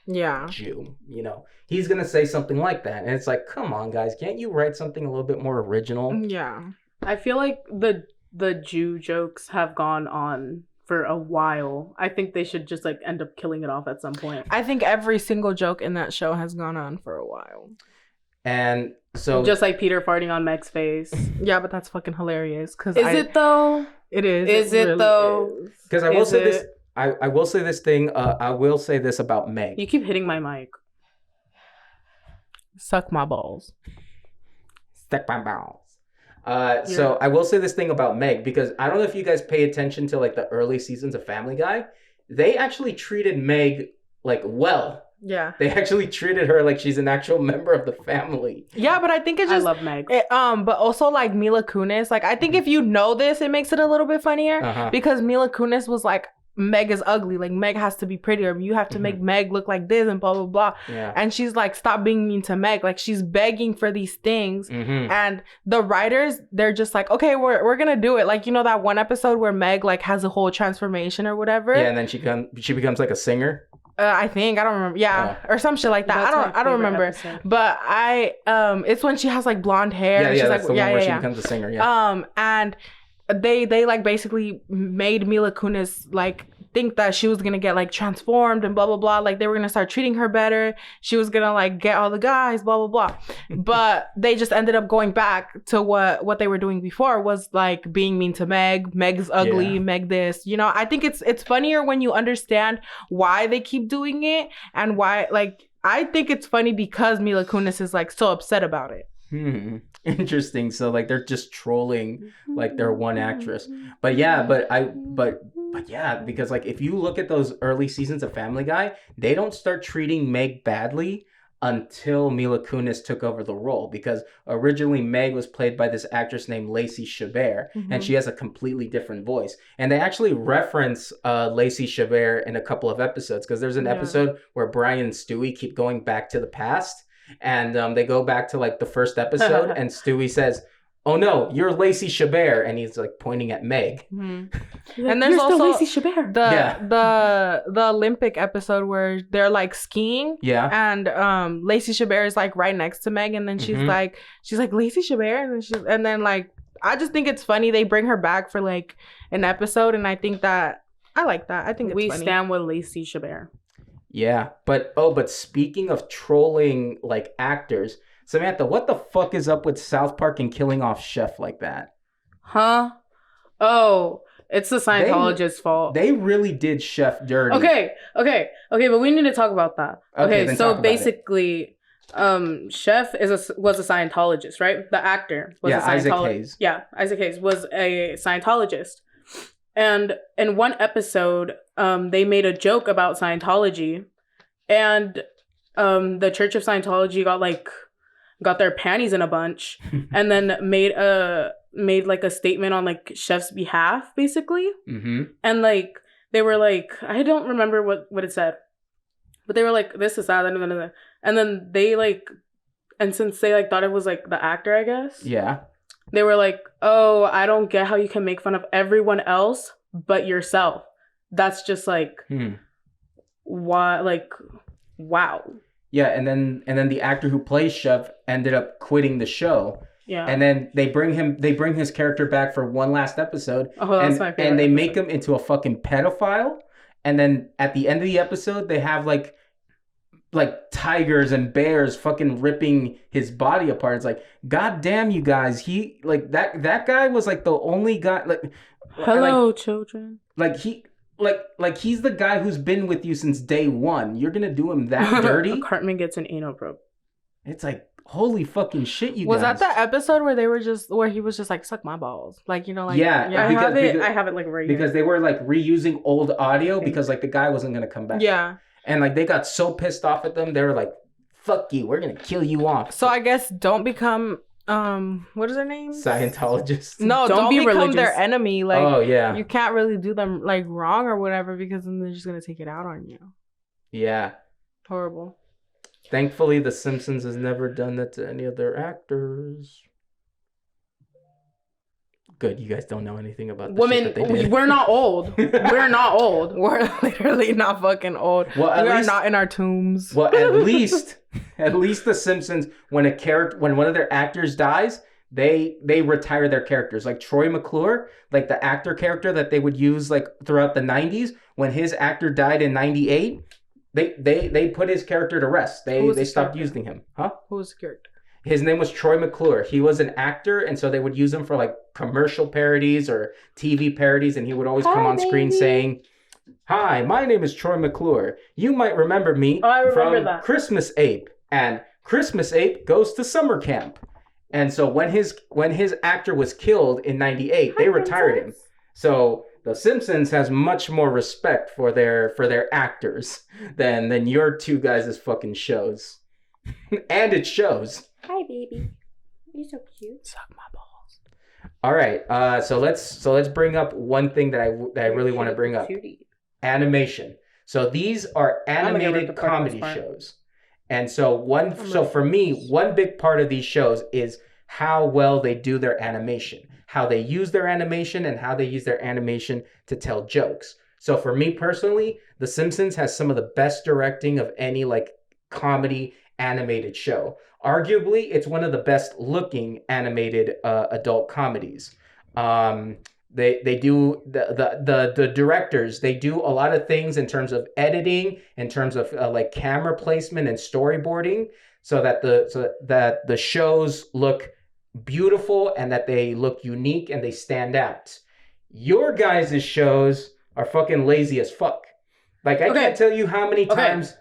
Jew. You know, he's going to say something like that. And it's like, come on, guys, can't you write something a little bit more original? Yeah. I feel like the Jew jokes have gone on for a while. I think they should just like end up killing it off at some point. I think every single joke in that show has gone on for a while. And so just like Peter farting on Meg's face. Yeah, but that's fucking hilarious. Cause it though? It is. Is it really though? Because I will say this. I will say this thing. I will say this about Meg. You keep hitting my mic. Suck my balls. Suck my balls. So I will say this thing about Meg, because I don't know if you guys pay attention to like the early seasons of Family Guy. They actually treated Meg like well. Yeah. They actually treated her like she's an actual member of the family. Yeah, but I think it's just... I love Meg. But also, like, Mila Kunis. Like, I think if you know this, it makes it a little bit funnier. Because Mila Kunis was like, Meg is ugly. Like, Meg has to be prettier. You have to make Meg look like this and blah, blah, blah. Yeah. And she's like, stop being mean to Meg. Like, she's begging for these things. And the writers, they're just like, okay, we're going to do it. Like, you know that one episode where Meg, like, has a whole transformation or whatever? Yeah, and then she becomes like a singer. I think I don't remember. Yeah, or some shit like that. I don't remember. Episode. But it's when she has like blonde hair. Yeah, and she's that's like, the one where she becomes a singer. Yeah. And they like basically made Mila Kunis like think that she was gonna get like transformed and blah blah blah. Like they were gonna start treating her better. She was gonna like get all the guys, blah blah blah. But they just ended up going back to what they were doing before, was like being mean to Meg. Meg's ugly. Meg this. You know, I think it's funnier when you understand why they keep doing it and why. Like I think it's funny because Mila Kunis is like so upset about it. Interesting. So like they're just trolling like their one actress. But yeah, but yeah, because like if you look at those early seasons of Family Guy, they don't start treating Meg badly until Mila Kunis took over the role, because originally Meg was played by this actress named Lacey Chabert, and she has a completely different voice. And they actually reference Lacey Chabert in a couple of episodes, because there's an episode where Brian and Stewie keep going back to the past, and they go back to like the first episode, and Stewie says, "Oh no, you're Lacey Chabert," and he's like pointing at Meg. And there's also Lacey Chabert. the Olympic episode where they're like skiing. Yeah. And Lacey Chabert is like right next to Meg, and then she's like Lacey Chabert, and then like I just think it's funny they bring her back for like an episode, and I think that I like that. I think it's we funny. stand with Lacey Chabert. Yeah, but speaking of trolling like actors, Samantha, what the fuck is up with South Park and killing off Chef like that? Huh? Oh, it's the Scientologist's fault. They really did Chef dirty. Okay, but we need to talk about that. Okay, so basically, Chef was a Scientologist, right? The actor was a Scientologist. Isaac Hayes. Yeah, Isaac Hayes was a Scientologist. And in one episode, they made a joke about Scientology, and the Church of Scientology got their panties in a bunch, and then made like a statement on like Chef's behalf, basically. And like they were like, I don't remember what it said, but they were like, this is that, and then they like, and since they like thought it was like the actor, I guess. Yeah. They were like, oh, I don't get how you can make fun of everyone else but yourself. That's just like, why? Like, wow. Yeah, and then the actor who plays Chef ended up quitting the show. Yeah. And then they bring his character back for one last episode. Oh, that's my favorite. And they make him into a fucking pedophile. And then at the end of the episode, they have like tigers and bears fucking ripping his body apart. It's like, God damn you guys. He like that guy was like the only guy like hello children. Like he's the guy who's been with you since day one. You're gonna do him that dirty? Cartman gets an anal probe. It's like, holy fucking shit, you was guys. Was that the episode where he was just like, suck my balls? Like, you know, like... Yeah. I have it like right here. Because they were like reusing old audio because like the guy wasn't gonna come back. Yeah. And like they got so pissed off at them, they were like, fuck you, we're gonna kill you off. So I guess don't become what is their name? Scientologists. No, don't become religious. their enemy. Like, oh yeah, you can't really do them like wrong or whatever, because then they're just gonna take it out on you. Yeah. Horrible. Thankfully, The Simpsons has never done that to any of their actors. Good, you guys don't know anything about the shit that they did. We're not old. We're not old. We're literally not fucking old. Well, we are not in our tombs. Well, at least The Simpsons, when one of their actors dies, they retire their characters. Like Troy McClure, like the actor character that they would use like throughout the 90s, when his actor died in 98, they put his character to rest. They stopped using him. Huh? Who was the character? His name was Troy McClure. He was an actor, and so they would use him for like commercial parodies or TV parodies, and he would always come on screen saying, "Hi, my name is Troy McClure. You might remember me from Christmas Ape, and Christmas Ape goes to summer camp." And so when his actor was killed in 98, they retired him. So The Simpsons has much more respect for their actors than your two guys' fucking shows. And it shows. Hi, baby. You're so cute. Suck my balls. All right. So let's bring up one thing that I really want to bring up. Animation. So these are animated comedy shows. And so for me, one big part of these shows is how well they do their animation, how they use their animation, and how they use their animation to tell jokes. So for me personally, The Simpsons has some of the best directing of any like comedy animated show. Arguably, it's one of the best looking animated adult comedies. They do the directors. They do a lot of things in terms of editing, in terms of like camera placement and storyboarding, so that the shows look beautiful and that they look unique and they stand out. Your guys' shows are fucking lazy as fuck. Like I can't tell you how many times.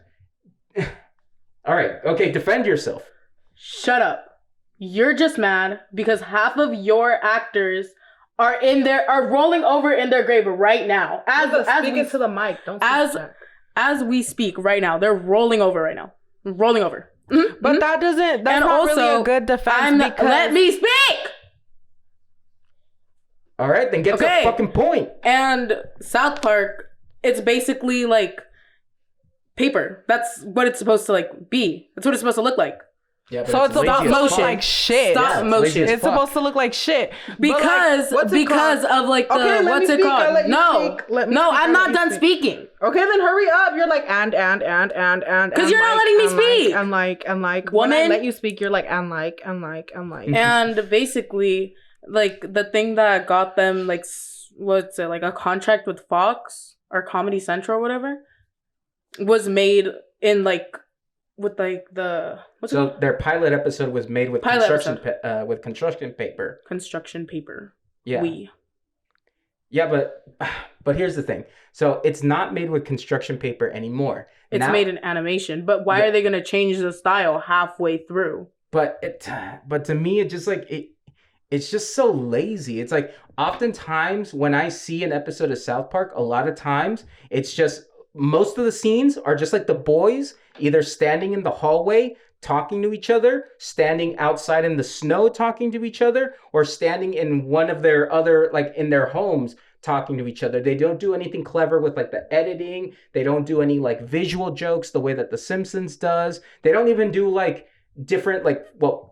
All right, okay, defend yourself. Shut up. You're just mad because half of your actors are rolling over in their grave right now. Speak into the mic. Don't as we speak right now, they're rolling over right now. Rolling over. Mm-hmm. But that's not also, really a good defense. Let me speak. All right, then get to the fucking point. And South Park, it's basically like paper. That's what it's supposed to like be. That's what it's supposed to look like. Yeah, so it's supposed to look like shit. Stop motion. It's supposed to look like shit. Because of like the what's it called? No, I'm not done speaking. Okay, then hurry up. You're like and because you're not letting me speak. And like woman, when I let you speak, you're like and like. And basically, like the thing that got them like what's it like a contract with Fox or Comedy Central or whatever was made in like. With like their pilot episode was made with construction paper. Construction paper. Yeah. Yeah, but here's the thing. So it's not made with construction paper anymore. It's made in animation. But why are they gonna change the style halfway through? But to me, it just like it's just so lazy. It's like oftentimes when I see an episode of South Park, a lot of times it's just most of the scenes are just like the boys either standing in the hallway talking to each other, standing outside in the snow talking to each other, or standing in one of their other, like in their homes talking to each other. They don't do anything clever with like the editing. They don't do any like visual jokes the way that The Simpsons does. They don't even do like different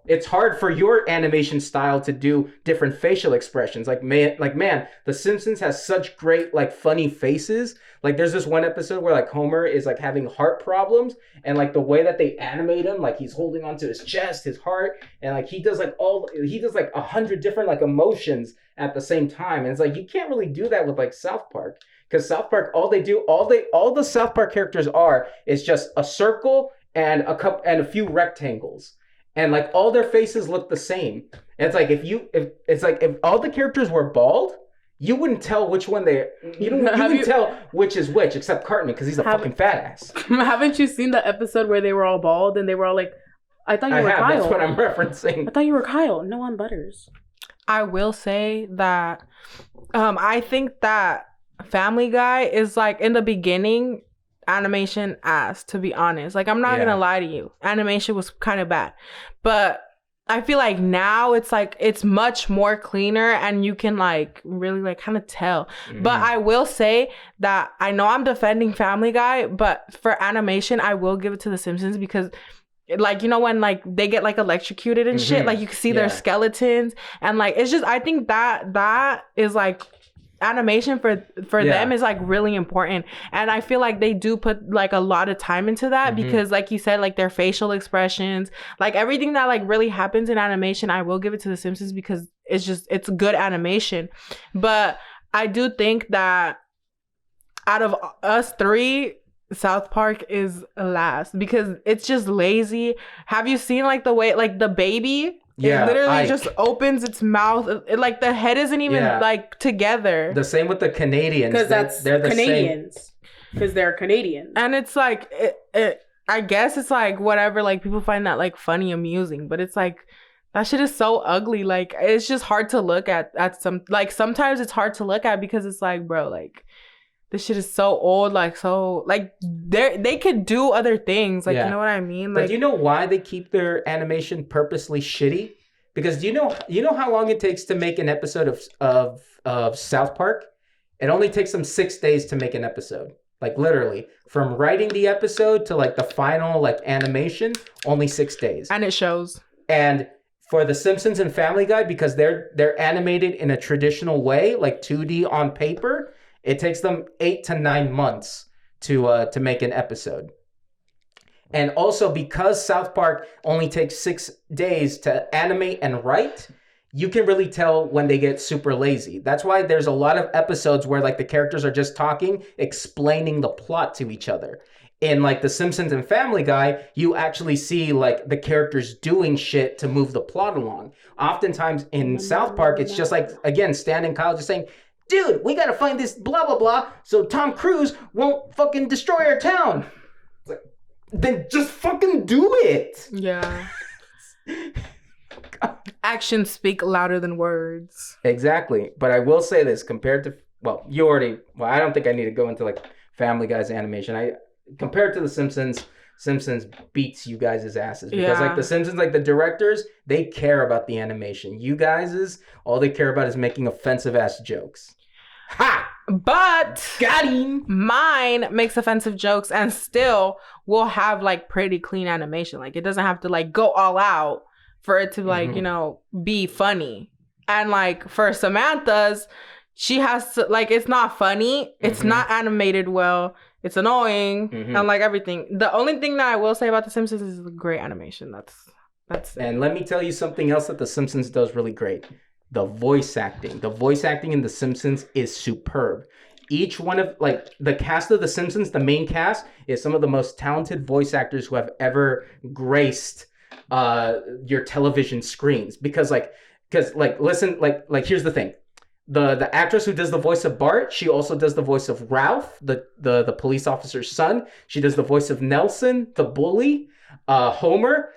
it's hard for your animation style to do different facial expressions. Man, The Simpsons has such great like funny faces. Like there's this one episode where like Homer is like having heart problems, and like the way that they animate him, like he's holding onto his chest, his heart, and like he does like 100 different like emotions at the same time. And it's like you can't really do that with like South Park, because South Park all the South Park characters is just a circle and a few rectangles, and like all their faces look the same. And it's like if all the characters were bald, you wouldn't tell which one you wouldn't tell which is which, except Cartman, because he's a fucking fat ass. Haven't you seen the episode where they were all bald and they were all like, I thought you were Kyle. That's what I'm referencing. I thought you were Kyle. No, I'm Butters. I will say that I think that Family Guy is like in the beginning animation ass, to be honest. Like I'm not gonna lie to you, animation was kind of bad, but I feel like now it's much more cleaner and you can like really like kind of tell. But I will say that I know I'm defending Family Guy, but for animation I will give it to The Simpsons, because like, you know, when like they get like electrocuted and shit, like you can see their skeletons, and like it's just, I think that is like animation for them is like really important. And I feel like they do put like a lot of time into that, because like you said, like their facial expressions, like everything that like really happens in animation, I will give it to The Simpsons, because it's good animation. But I do think that out of us three, South Park is last, because it's just lazy. Have you seen like the way like the baby it literally just opens its mouth. Like the head isn't even like together. The same with the Canadians. Because they're the Canadians. Because they're Canadians. And it's like, I guess it's like whatever. Like people find that like funny, amusing. But it's like, that shit is so ugly. Like it's just hard to look at some. Like sometimes it's hard to look at, because it's like, bro, like this shit is so old. Like so, like they could do other things. Like you know what I mean? Like, but do you know why they keep their animation purposely shitty? Because do you know how long it takes to make an episode of South Park? It only takes them 6 days to make an episode. Like literally, from writing the episode to like the final like animation, only 6 days. And it shows. And for The Simpsons and Family Guy, because they're animated in a traditional way, like 2D on paper, it takes them 8 to 9 months to make an episode. And also because South Park only takes 6 days to animate and write, you can really tell when they get super lazy. That's why there's a lot of episodes where like the characters are just talking, explaining the plot to each other. In like The Simpsons and Family Guy, you actually see like the characters doing shit to move the plot along. Oftentimes in South Park, it's just like, again, Stan and Kyle just saying, dude, we gotta find this blah, blah, blah, so Tom Cruise won't fucking destroy our town. It's like, then just fucking do it. Yeah. Actions speak louder than words. Exactly. But I will say this, compared to, I don't think I need to go into like Family Guy's animation. Compared to The Simpsons beats you guys' asses. Because like The Simpsons, like the directors, they care about the animation. You guys, all they care about is making offensive ass jokes. Ha! But got him. Mine makes offensive jokes and still will have like pretty clean animation. Like it doesn't have to like go all out for it to like, be funny. And like for Samantha's, she has to like, it's not funny. It's not animated well. It's annoying and like everything. The only thing that I will say about The Simpsons is the great animation. That's it. And let me tell you something else that The Simpsons does really great. The voice acting. The voice acting in The Simpsons is superb. Each one of like the cast of The Simpsons, the main cast, is some of the most talented voice actors who have ever graced your television screens. Because listen, here's the thing. The actress who does the voice of Bart, she also does the voice of Ralph, the police officer's son. She does the voice of Nelson, the bully. Homer,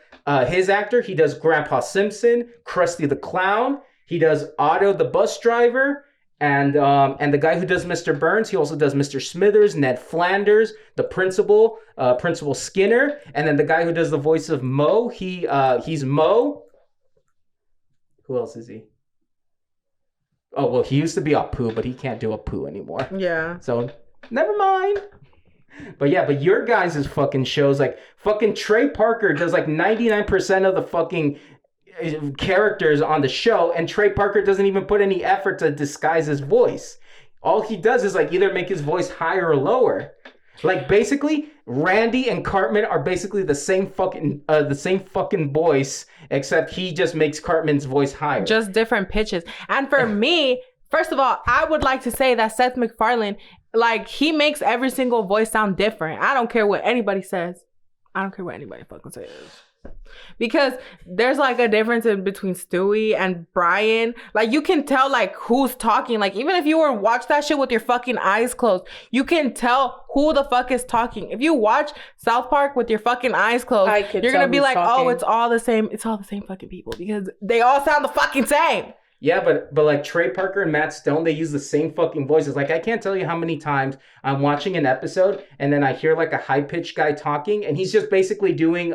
his actor, he does Grandpa Simpson, Krusty the Clown. He does Otto, the bus driver. And the guy who does Mr. Burns, he also does Mr. Smithers, Ned Flanders, the principal, Principal Skinner. And then the guy who does the voice of Mo, he's Mo. Who else is he? Oh, well, he used to be Apu, but he can't do Apu anymore. Yeah. So, never mind. But your guys' fucking shows, like, fucking Trey Parker does, like, 99% of the fucking characters on the show, and Trey Parker doesn't even put any effort to disguise his voice. All he does is, like, either make his voice higher or lower. Like, basically, Randy and Cartman are basically the same fucking voice, except he just makes Cartman's voice higher. Just different pitches. And for me, first of all, I would like to say that Seth MacFarlane, like, he makes every single voice sound different. I don't care what anybody says. I don't care what anybody fucking says. Because there's like a difference in between Stewie and Brian. Like you can tell like who's talking. Like even if you were to watch that shit with your fucking eyes closed, you can tell who the fuck is talking. If you watch South Park with your fucking eyes closed, you're gonna be like, talking. Oh, it's all the same. It's all the same fucking people because they all sound the fucking same. Yeah, but like Trey Parker and Matt Stone, they use the same fucking voices. Like I can't tell you how many times I'm watching an episode and then I hear like a high pitched guy talking and he's just basically doing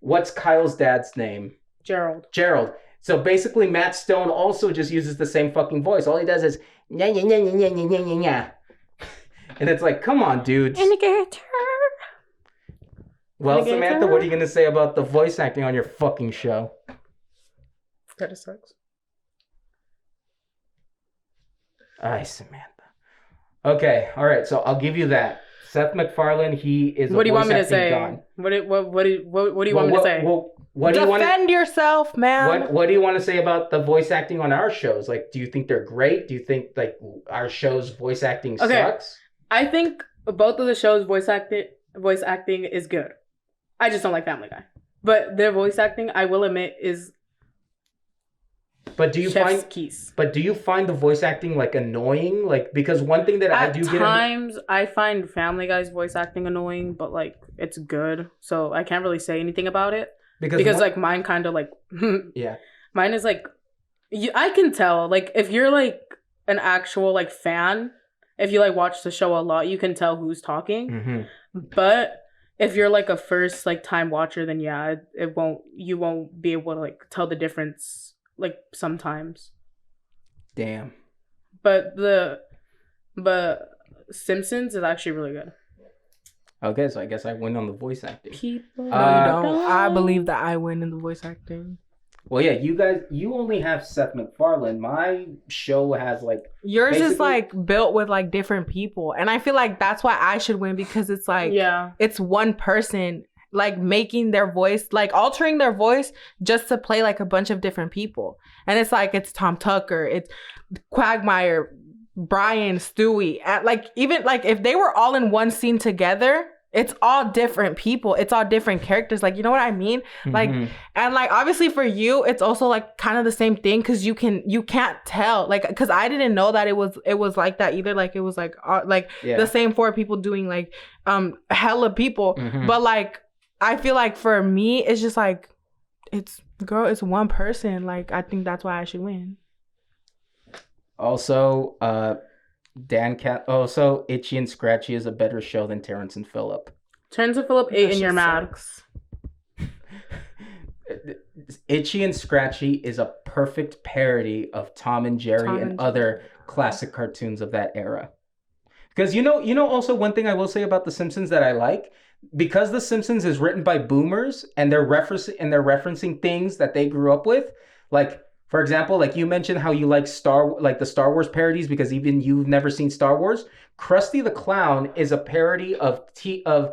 what's Kyle's dad's name? Gerald. So basically, Matt Stone also just uses the same fucking voice. All he does is nya nya nya nya nya nya nya nya. And it's like, come on, dudes. Well, Samantha, what are you gonna say about the voice acting on your fucking show? That sucks. Aye, Samantha. Okay, all right. So I'll give you that. Seth MacFarlane, he is. What do you want me to say? God. What do you want me to say? What do you want? Defend yourself, man. What do you want to say about the voice acting on our shows? Like, do you think they're great? Do you think like our show's voice acting sucks? I think both of the shows' voice acting is good. I just don't like Family Guy, but their voice acting, I will admit, is. But do you find the voice acting like annoying? Like because one thing that I do get at times I find Family Guy's voice acting annoying, but like it's good, so I can't really say anything about it because like mine kind of like yeah, mine is like I can tell like if you're like an actual like fan, if you like watch the show a lot, you can tell who's talking. Mm-hmm. But if you're like a first like time watcher, then yeah, you won't be able to like tell the difference. Like sometimes. Damn. But Simpsons is actually really good. Okay, so I guess I win on the voice acting. People don't. I believe that I win in the voice acting. Well, yeah, you only have Seth MacFarlane. My show has like yours is like built with like different people, and I feel like that's why I should win because it's like it's one person like making their voice, like altering their voice just to play like a bunch of different people. And it's like, it's Tom Tucker, it's Quagmire, Brian, Stewie, like even like if they were all in one scene together, it's all different people, it's all different characters, like, you know what I mean? Like, and like obviously for you it's also like kind of the same thing, because you can't tell, like, because I didn't know that it was like that either, like it was like the same 4 people doing like hella people, but like I feel like for me it's just like it's one person, like I think that's why I should win. Also, also, Itchy and Scratchy is a better show than Terrence and Phillip. Terrence and Phillip ate in your mouth. Itchy and Scratchy is a perfect parody of Tom and Jerry and other classic cartoons of that era. Because you know also one thing I will say about The Simpsons that I like, because The Simpsons is written by boomers and they're referencing things that they grew up with, like, for example, like you mentioned how you like the Star Wars parodies because even you've never seen Star Wars. Krusty the Clown is a parody of TV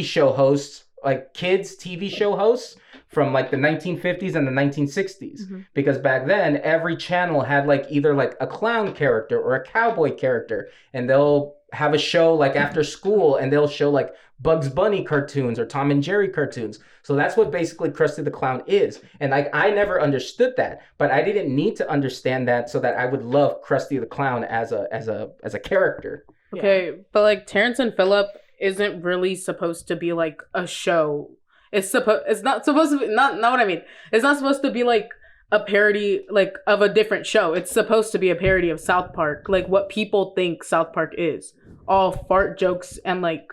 show hosts, like kids TV show hosts from like the 1950s and the 1960s. Because back then every channel had like either like a clown character or a cowboy character, and they'll have a show like after school and they'll show like Bugs Bunny cartoons or Tom and Jerry cartoons. So that's what basically Krusty the Clown is. And like I never understood that, but I didn't need to understand that so that I would love Krusty the Clown as a character. Okay, but like Terrence and Phillip isn't really supposed to be like a show. It's not supposed to be not what I mean. It's not supposed to be like a parody like of a different show. It's supposed to be a parody of South Park, like what people think South Park is. All fart jokes and like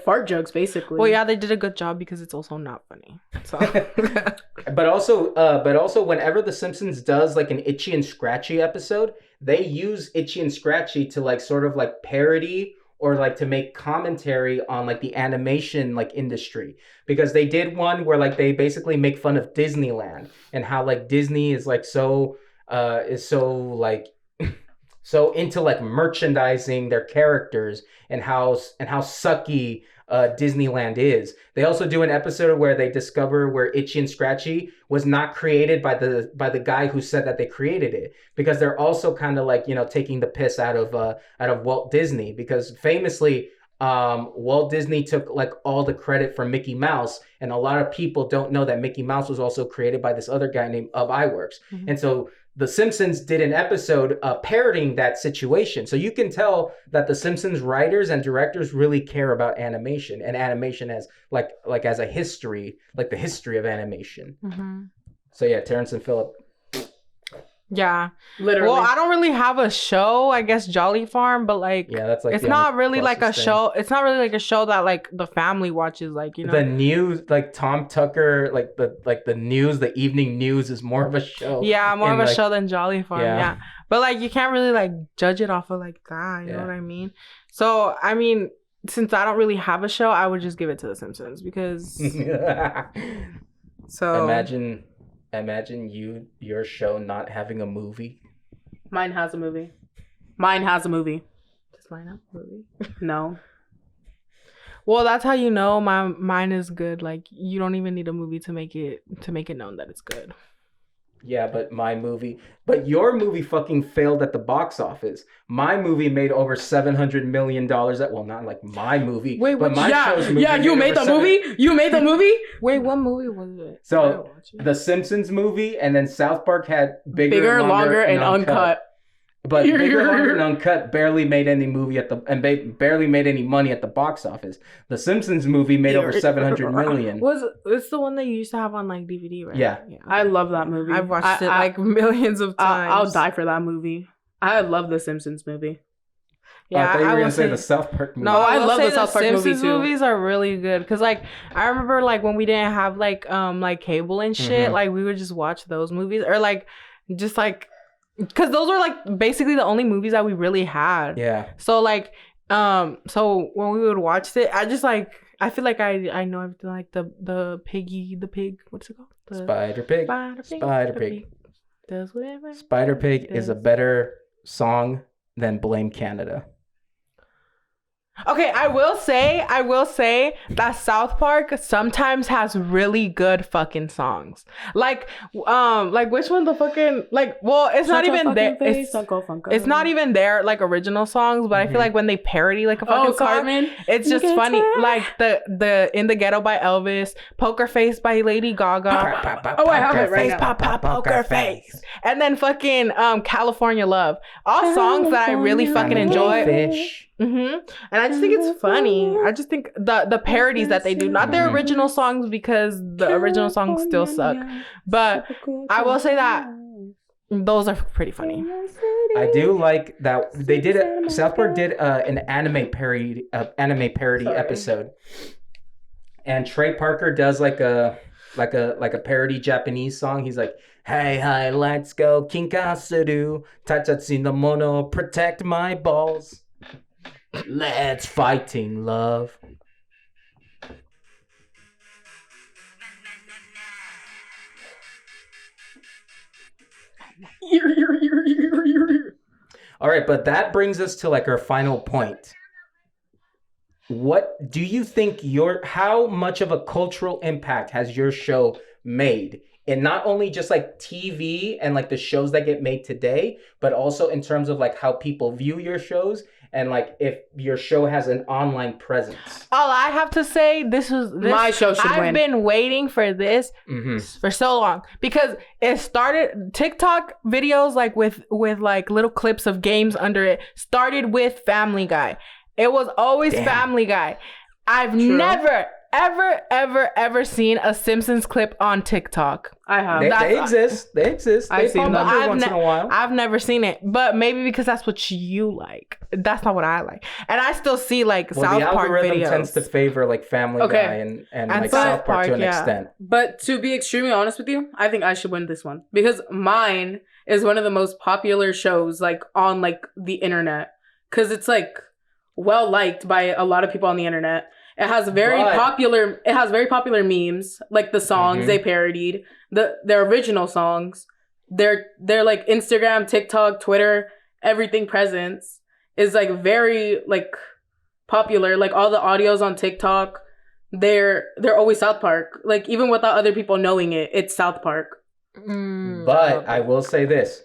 fart jokes basically. Well, yeah, they did a good job because it's also not funny. So but also whenever The Simpsons does like an Itchy and Scratchy episode, they use Itchy and Scratchy to like sort of like parody or like to make commentary on like the animation like industry, because they did one where like they basically make fun of Disneyland and how like Disney is like so so into like merchandising their characters and how sucky Disneyland is. They also do an episode where they discover where Itchy and Scratchy was not created by the guy who said that they created it, because they're also kind of like, you know, taking the piss out of Walt Disney, because famously Walt Disney took like all the credit for Mickey Mouse, and a lot of people don't know that Mickey Mouse was also created by this other guy named Ub Iwerks. And so The Simpsons did an episode parodying that situation. So you can tell that The Simpsons writers and directors really care about animation, and animation as like as a history, like the history of animation. So yeah, Terrence and Phillip. Yeah, literally. Well, I don't really have a show, I guess Jolly Farm, but like, yeah, that's like it's not really like a show. It's not really like a show that like the family watches, like, you know. The news, like Tom Tucker, like the news, the evening news is more of a show. Yeah, more of a show than Jolly Farm. Yeah, but like you can't really like judge it off of like that. You know what I mean? So I mean, since I don't really have a show, I would just give it to The Simpsons because. So Imagine your show not having a movie. Mine has a movie. Does mine have a movie? No. Well, that's how you know mine is good. Like you don't even need a movie to make it known that it's good. Yeah, but your movie fucking failed at the box office. My movie made over $700 million. Well, not like my movie. Wait, but my show's movie. Yeah, you made the movie? You made the movie? Wait, what movie was it? So, The Simpsons movie, and then South Park had bigger, longer, and uncut. But Bigger, Longer, and Uncut barely made any barely made any money at the box office. The Simpsons movie made over $700 million. It's the one that you used to have on like DVD, right? Yeah. I love that movie. I've watched it like millions of times. I'll die for that movie. I love the Simpsons movie. Yeah, I thought you were gonna say the South Park movie. No, I love the South Park movie too. Movies are really good because like I remember like when we didn't have like cable and shit, like we would just watch those movies or like just like. Because those were like basically the only movies that we really had. Yeah. So like, so when we would watch it, I just like I feel like I know everything, like the pig. What's it called? Spider Pig. Spider Pig. Does whatever. Spider Pig is a better song than Blame Canada. Okay, I will say that South Park sometimes has really good fucking songs. Like which one the fucking well, it's not even there. It's not even their like original songs, but I feel like when they parody like a fucking song, Carmen, it's just funny. Like the In the Ghetto by Elvis, Poker Face by Lady Gaga. Oh, I have it right now. Pop, poker face. And then fucking California Love. All songs that I really fucking enjoy. Fish. And I just think it's funny. I just think the parodies that they do, not their original songs, because the original songs still suck. But I will say that those are pretty funny. I do like that they did it. South Park did an anime parody episode, and Trey Parker does like a parody Japanese song. He's like, "Hey, hi, let's go, kinkasuru, tatatsu no mono, protect my balls. Let's fighting love." All right, but that brings us to like our final point. What do you think how much of a cultural impact has your show made? And not only just like TV and like the shows that get made today, but also in terms of like how people view your shows and like if your show has an online presence. All I have to say, my show should win. I've been waiting for this for so long because it started TikTok videos like with like little clips of games under it started with Family Guy. It was always Family Guy. I've never ever seen a Simpsons clip on TikTok. I have. They exist. I've seen them once in a while. I've never seen it, but maybe because that's what you like. That's not what I like, and I still see like South Park videos. The algorithm tends to favor like Family Guy and like South Park to an extent. But to be extremely honest with you, I think I should win this one because mine is one of the most popular shows like on like the internet because it's like well liked by a lot of people on the internet. It has very popular memes, like the songs they parodied, their original songs, their like Instagram, TikTok, Twitter, everything presence is like very like popular. Like all the audios on TikTok, they're always South Park. Like even without other people knowing it, it's South Park. But I will say this.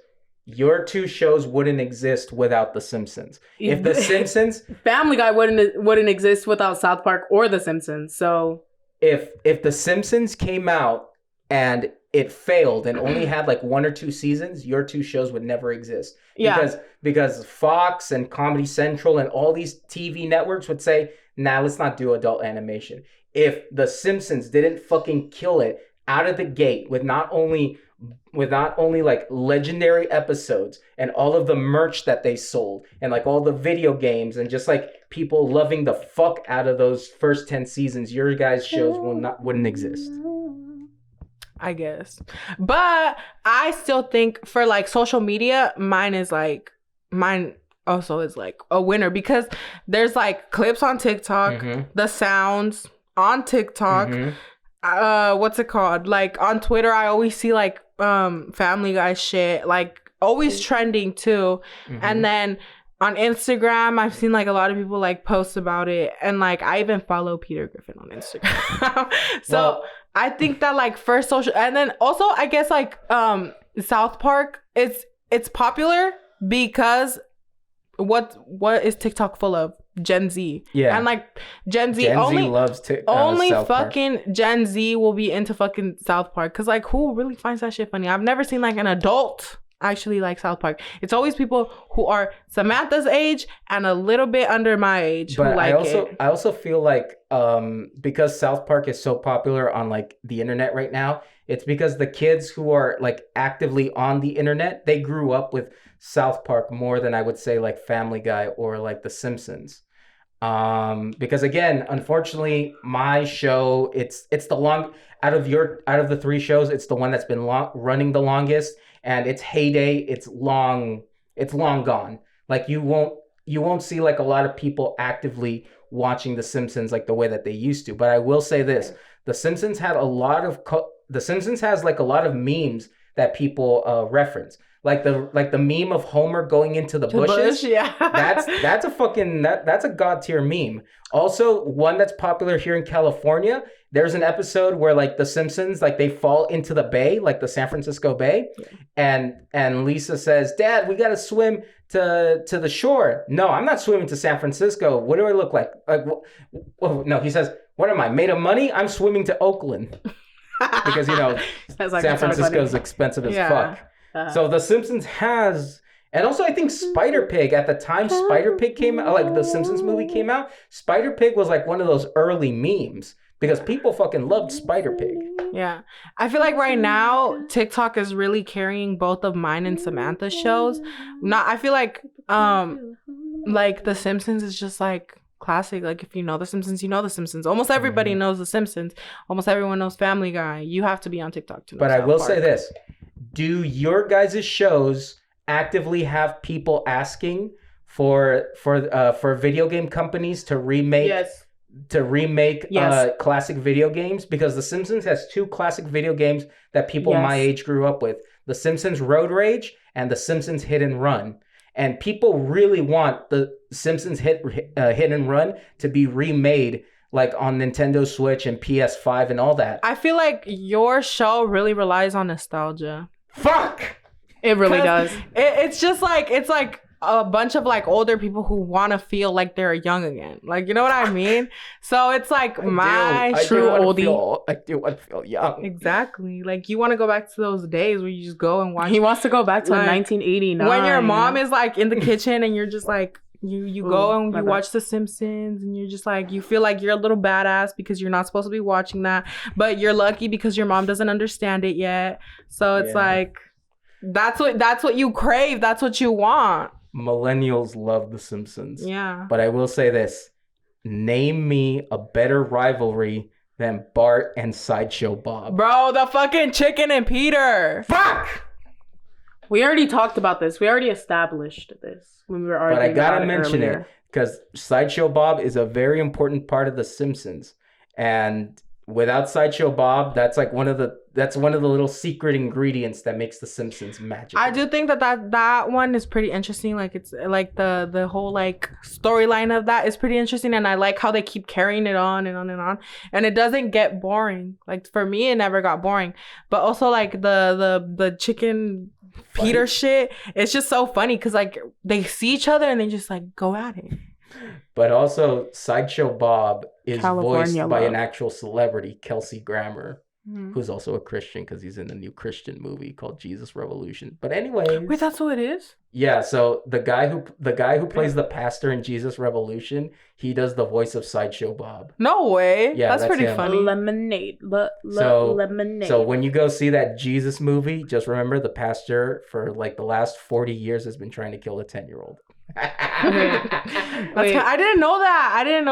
Your two shows wouldn't exist without The Simpsons. If The Simpsons... Family Guy wouldn't exist without South Park or The Simpsons, so... If The Simpsons came out and it failed and only had like 1 or 2 seasons, your two shows would never exist. Yeah. Because Fox and Comedy Central and all these TV networks would say, nah, let's not do adult animation. If The Simpsons didn't fucking kill it out of the gate with not only like legendary episodes and all of the merch that they sold and like all the video games and just like people loving the fuck out of those first 10 seasons, your guys' shows wouldn't exist. I guess. But I still think for like social media, mine also is like a winner because there's like clips on TikTok, the sounds on TikTok. What's it called? Like on Twitter, I always see like Family Guy shit, like always trending too. And then on Instagram, I've seen like a lot of people like post about it, and like I even follow Peter Griffin on Instagram. So I think that like first social, and then also I guess like South Park, it's popular because what is TikTok full of? Gen Z. Yeah. And like Gen Z loves only South fucking Park. Gen Z will be into fucking South Park. Cause like who really finds that shit funny? I've never seen like an adult actually like South Park. It's always people who are Samantha's age and a little bit under my age who like it. I also feel like because South Park is so popular on like the internet right now, it's because the kids who are like actively on the internet, they grew up with South Park more than I would say like Family Guy or like The Simpsons. Because again, unfortunately, my show it's the long out of the 3 shows, it's the one that's been running the longest, and its heyday, it's long gone. Like you won't see like a lot of people actively watching The Simpsons like the way that they used to. But I will say this: The Simpsons has like a lot of memes that people reference. like the meme of Homer going into the bushes. Yeah. That's a fucking that's a god tier meme. Also, one that's popular here in California. There's an episode where like the Simpsons, like they fall into the bay, like the San Francisco Bay, and Lisa says, "Dad, we gotta swim to the shore." "No, I'm not swimming to San Francisco. What do I look like?" Like, no, he says, "What am I, made of money? I'm swimming to Oakland." Because like San Francisco is expensive as fuck. So the Simpsons has, and also I think Spider Pig at the time Spider Pig came out, like the Simpsons movie came out. Spider Pig was like one of those early memes because people fucking loved Spider Pig. Yeah, I feel like right now TikTok is really carrying both of mine and Samantha's shows. I feel like the Simpsons is just like classic. Like if you know the Simpsons, you know the Simpsons. Almost everybody knows the Simpsons. Almost everyone knows Family Guy. You have to be on TikTok to know. But I will Park. say this: do your guys' shows actively have people asking for video game companies to remake? Yes. Classic video games? Because The Simpsons has 2 classic video games that people my age grew up with: The Simpsons Road Rage and The Simpsons Hit and Run. And people really want The Simpsons Hit and Run to be remade, like on Nintendo Switch and PS5 and all that. I feel like your show really relies on nostalgia. Fuck! It really does. It's just like, it's like a bunch of like older people who want to feel like they're young again. Like, you know what I mean? So it's like I do want to feel young. Exactly. Like you want to go back to those days where you just go and watch. He wants to go back to like, 1989. When your mom is like in the kitchen and you're just like, you go and you watch The Simpsons and you're just like, you feel like you're a little badass because you're not supposed to be watching that, but you're lucky because your mom doesn't understand it yet. So it's like, that's what you crave. That's what you want. Millennials love The Simpsons. Yeah. But I will say this: name me a better rivalry than Bart and Sideshow Bob. Bro, the fucking Chicken and Peter. Fuck! We already talked about this. We already established this when we were arguing. But I gotta about mention earlier. it because Sideshow Bob is a very important part of The Simpsons. And without Sideshow Bob, that's one of the little secret ingredients that makes The Simpsons magical. I do think that one is pretty interesting. Like it's like the whole like storyline of that is pretty interesting, and I like how they keep carrying it on and on and on, and it doesn't get boring. Like for me, it never got boring. But also like the Chicken Peter shit, it's just so funny because like they see each other and they just like go at it. But also, Sideshow Bob is California voiced by love. an actual celebrity, Kelsey Grammer, who's also a Christian because he's in the new Christian movie called Jesus Revolution. But anyway, Wait, that's who it is? yeah. So the guy who plays the pastor in Jesus Revolution, he does the voice of Sideshow Bob. No way. Yeah, that's pretty him. funny. Lemonade. Lemonade. So when you go see that Jesus movie, just remember the pastor for like the last 40 years has been trying to kill a 10-year-old. I didn't know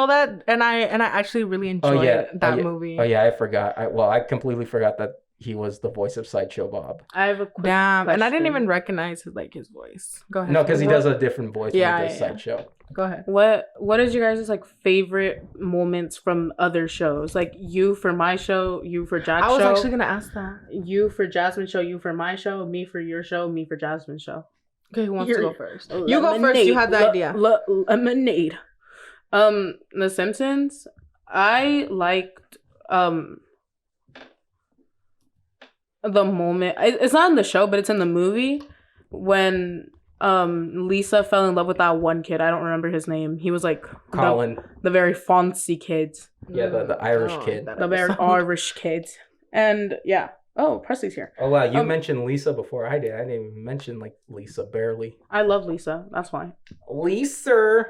that, and I actually really enjoyed that movie. Oh yeah, I forgot. I completely forgot that he was the voice of Sideshow Bob. I have a quick Damn, and I didn't question. even recognize his voice. Go ahead. No, because he does a different voice when he does Yeah. Sideshow. Go ahead. What is your guys' like favorite moments from other shows? Like you for my show, you for Jack's show. I was actually gonna ask that. You for Jasmine's show, you for my show, me for your show, me for Jasmine's show. Okay, who wants to go first? You go Lemonade. first. You had the idea. Lemonade. The Simpsons. I liked the moment. It's not in the show, but it's in the movie when Lisa fell in love with that one kid. I don't remember his name. He was like Colin. the very fancy kid. Yeah, the Irish kid. The very Irish kid. And yeah. Oh, Presley's here. Oh wow, you mentioned Lisa before I did. I didn't even mention like Lisa barely. I love Lisa. That's why. Lisa.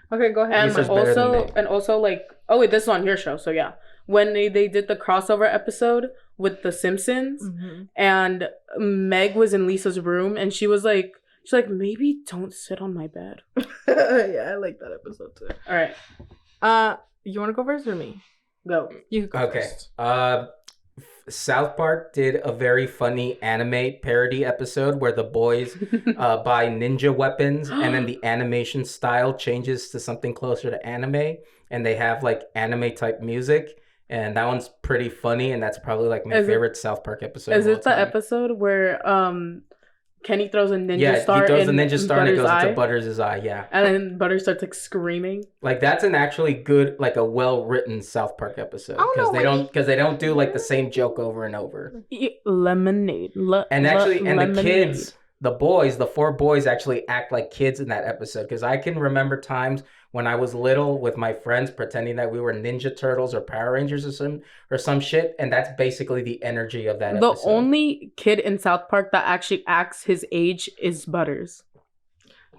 Okay, go ahead. And Lisa's better than also like, oh wait, this is on your show, so yeah. When they did the crossover episode with the Simpsons, and Meg was in Lisa's room, and she's like, maybe don't sit on my bed. Yeah, I like that episode too. All right, you want to go first or me? go. You go Okay. first. South Park did a very funny anime parody episode where the boys buy ninja weapons and then the animation style changes to something closer to anime and they have like anime type music and that one's pretty funny and that's probably like my favorite South Park episode. Is of it all the time. episode where Kenny throws a ninja star. He throws a in ninja star and it Butters' goes into eye. Butters' eye. Yeah. And then Butters starts like screaming. Like that's an actually good, like a well-written South Park episode because they don't do like the same joke over and over. Lemonade. And actually, and lemonade. the kids, the 4 boys actually act like kids in that episode because I can remember times when I was little with my friends pretending that we were Ninja Turtles or Power Rangers or some shit, and that's basically the energy of that episode. The only kid in South Park that actually acts his age is Butters.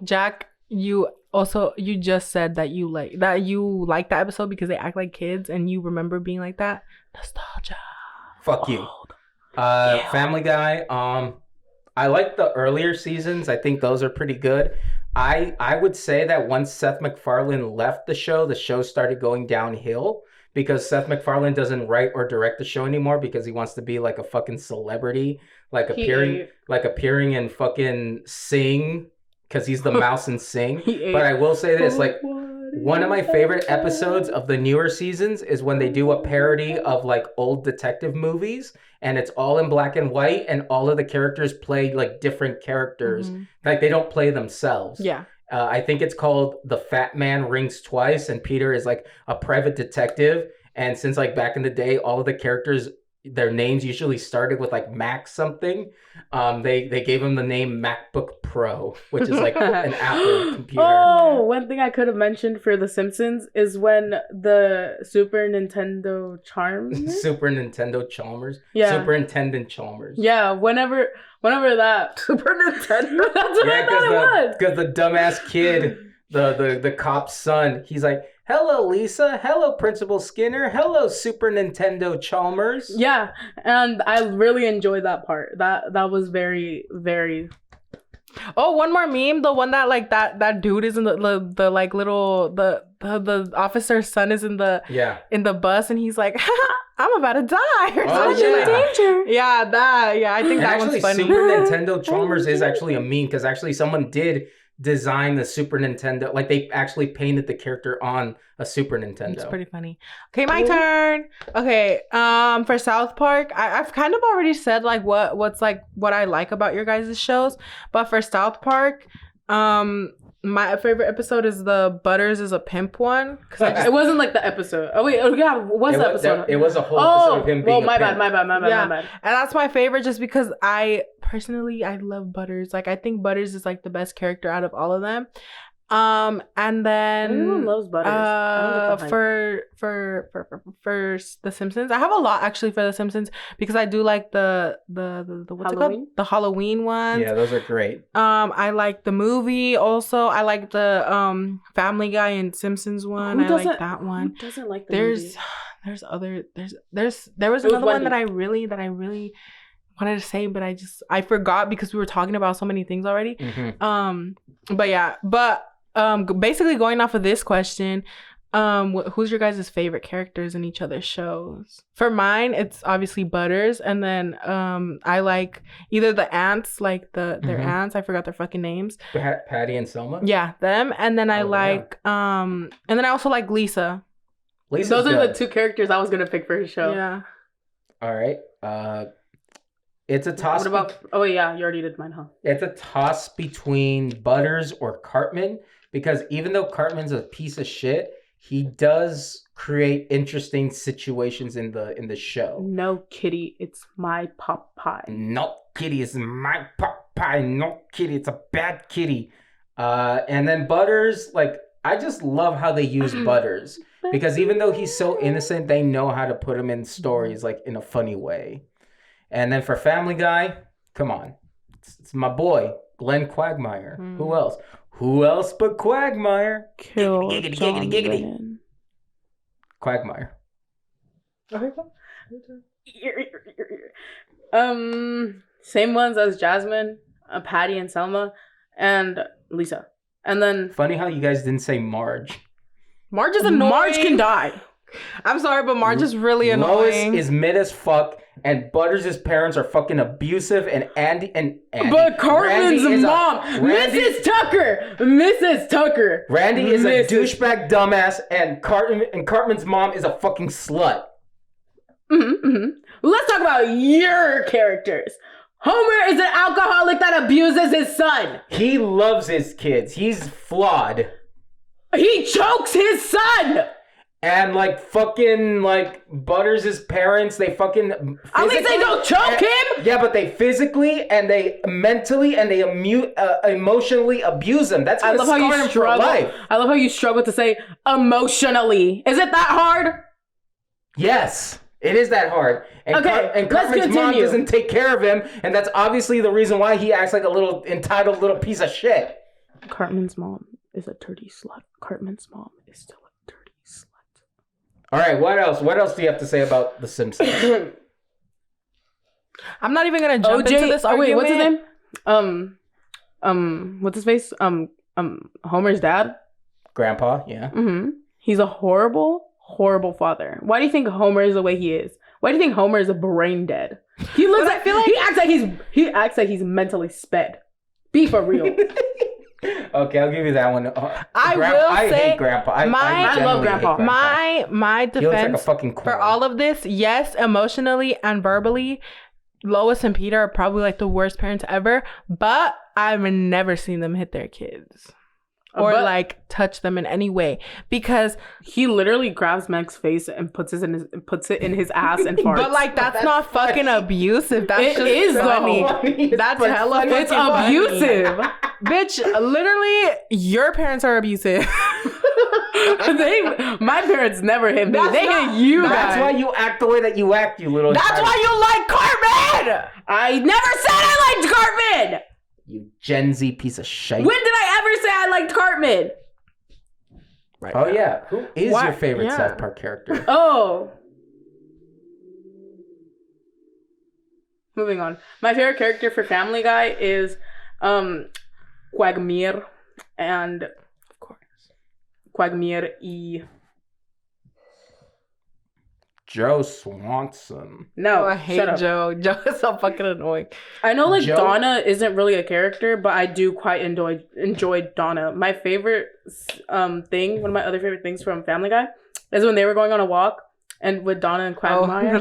Jack, you just said that you like that episode because they act like kids and you remember being like that. Nostalgia. Fuck you. Family Guy. I like the earlier seasons. I think those are pretty good. I would say that once Seth MacFarlane left the show started going downhill because Seth MacFarlane doesn't write or direct the show anymore because he wants to be like a fucking celebrity, like appearing in fucking Sing because he's the mouse in Sing. But I will say this, like one of my favorite episodes of the newer seasons is when they do a parody of like old detective movies and it's all in black and white and all of the characters play like different characters. Mm-hmm. Like they don't play themselves. Yeah. I think it's called The Fat Man Rings Twice and Peter is like a private detective. And since like back in the day, all of the characters, their names usually started with like Mac something. They gave him the name MacBook Pro, which is like an Apple computer. Oh, one thing I could have mentioned for The Simpsons is when the Super Nintendo Chalmers. Yeah. Superintendent Chalmers. Yeah, whenever that Super Nintendo. That's what I thought it was. Because the dumbass kid, the cop's son, he's like, "Hello, Lisa. Hello, Principal Skinner. Hello, Super Nintendo Chalmers." Yeah, and I really enjoyed that part. That was very, very. Oh, one more meme. The one that like that dude is in the like little the officer's son is in the bus and he's like, "I'm about to die." Or something. In danger. Yeah, I think that one's funny. Super Nintendo Chalmers is actually a meme because actually someone did design the Super Nintendo, like they actually painted the character on a Super Nintendo. It's pretty funny. Okay, my turn. Okay, for South Park, I've kind of already said like what I like about your guys' shows, but for South Park, my favorite episode is the Butters is a Pimp one. It wasn't like the episode. Oh wait, yeah, what's the episode? It was a whole episode of him being my a pimp. bad. And that's my favorite just because I love Butters. Like I think Butters is like the best character out of all of them. And then everyone loves Butters. For The Simpsons, I have a lot actually for The Simpsons because I do like the what's Halloween? It called? The Halloween ones. Yeah, those are great. I like the movie also. I like the Family Guy and Simpsons one. I like that one. Who doesn't like the movie? There was another one that I really wanted to say, but I forgot because we were talking about so many things already. Mm-hmm. Basically going off of this question, who's your guys' favorite characters in each other's shows? For mine, it's obviously Butters, and then I like either the ants, like their ants. I forgot their fucking names. Patty and Selma. Yeah, them, and then I and then I also like Lisa. Those are the two characters I was gonna pick for his show. Yeah. All right. It's a toss. What about? Oh yeah, you already did mine, huh? It's a toss between Butters or Cartman because even though Cartman's a piece of shit, he does create interesting situations in the show. No, Kitty, it's my Popeye. No, Kitty, it's my Popeye. No, Kitty, it's a bad kitty. And then Butters, like I just love how they use Butters because even though he's so innocent, they know how to put him in stories like in a funny way. And then for Family Guy, come on. It's my boy, Glenn Quagmire. Who else? Who else but Quagmire? Kill giggity. Quagmire. Okay. Same ones as Jasmine, Patty and Selma, and Lisa. And then... Funny how you guys didn't say Marge. Marge is annoying. Marge can die. I'm sorry, but Marge is really annoying. Lois is mid as fuck, and Butters' parents are fucking abusive, and Andy. But Cartman's mom, Mrs. Tucker. Randy is a douchebag dumbass, and Cartman's mom is a fucking slut. Mm-hmm. Let's talk about your characters. Homer is an alcoholic that abuses his son. He loves his kids. He's flawed. He chokes his son. And like fucking like butters his parents. They fucking At least they don't choke him. Yeah, but they physically and they mentally and they emotionally abuse him. That's gonna scar him for life. I love how you struggle to say emotionally. Is it that hard? Yes, it is that hard. And Okay, and let's Cartman's mom continue. doesn't take care of him, and that's obviously the reason why he acts like a little entitled little piece of shit. Cartman's mom is a dirty slut. Cartman's mom is still a dirty slut. All right, what else? What else do you have to say about The Simpsons? I'm not even gonna jump into this argument. Wait, what's his name? What's his face? Homer's dad. Grandpa, yeah. Mm-hmm. He's a horrible father. Why do you think Homer is the way he is? Why do you think Homer is brain dead? He looks like, he acts like he's mentally sped. Be for real. Okay, I'll give you that one. I hate Grandpa. I love Grandpa. My He looks like a defense fucking corn. for all of this, yes, emotionally and verbally, Lois and Peter are probably like the worst parents ever, but I've never seen them hit their kids or like touch them in any way because he literally grabs Meg's face and puts it in his ass and farts. But like that's not fucking abusive. That's It just is funny. though. That's hella fucking It's abusive. Bitch, literally, your parents are abusive. My parents never hit me. That's They not- hit you That's guys. why you act the way that you act, you little. That's why you like Cartman. I never said I liked Cartman. You Gen Z piece of shit. When did I ever say I liked Cartman? Right Oh now. yeah, who is What? your favorite Yeah. South Park character? Oh. Moving on. My favorite character for Family Guy is Quagmire and Of course. Quagmire y... Joe Swanson. No, I hate shut up. Joe. Joe is so fucking annoying. I know like Joe- Donna isn't really a character, but I do quite enjoy Donna. My favorite thing, one of my other favorite things from Family Guy is when they were going on a walk and with Donna and Quagmire.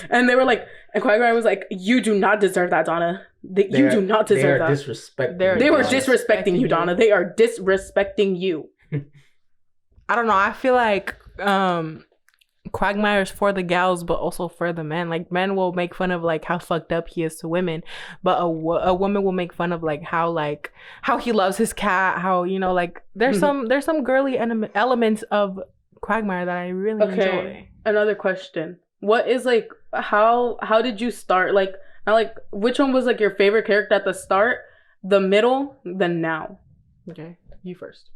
And they were like, and Quagmire was like, "You do not deserve that, Donna. You do not deserve that." Disrespecting. They were Donna. disrespecting you, Donna. They are disrespecting you. I don't know. I feel like Quagmire's for the gals, but also for the men. Like men will make fun of like how fucked up he is to women, but a woman will make fun of like how he loves his cat. How like there's some girly elements of Quagmire that I really enjoy. Another question. What is like how did you start? Like not like which one was like your favorite character at the start, the middle, then now? Okay, you first.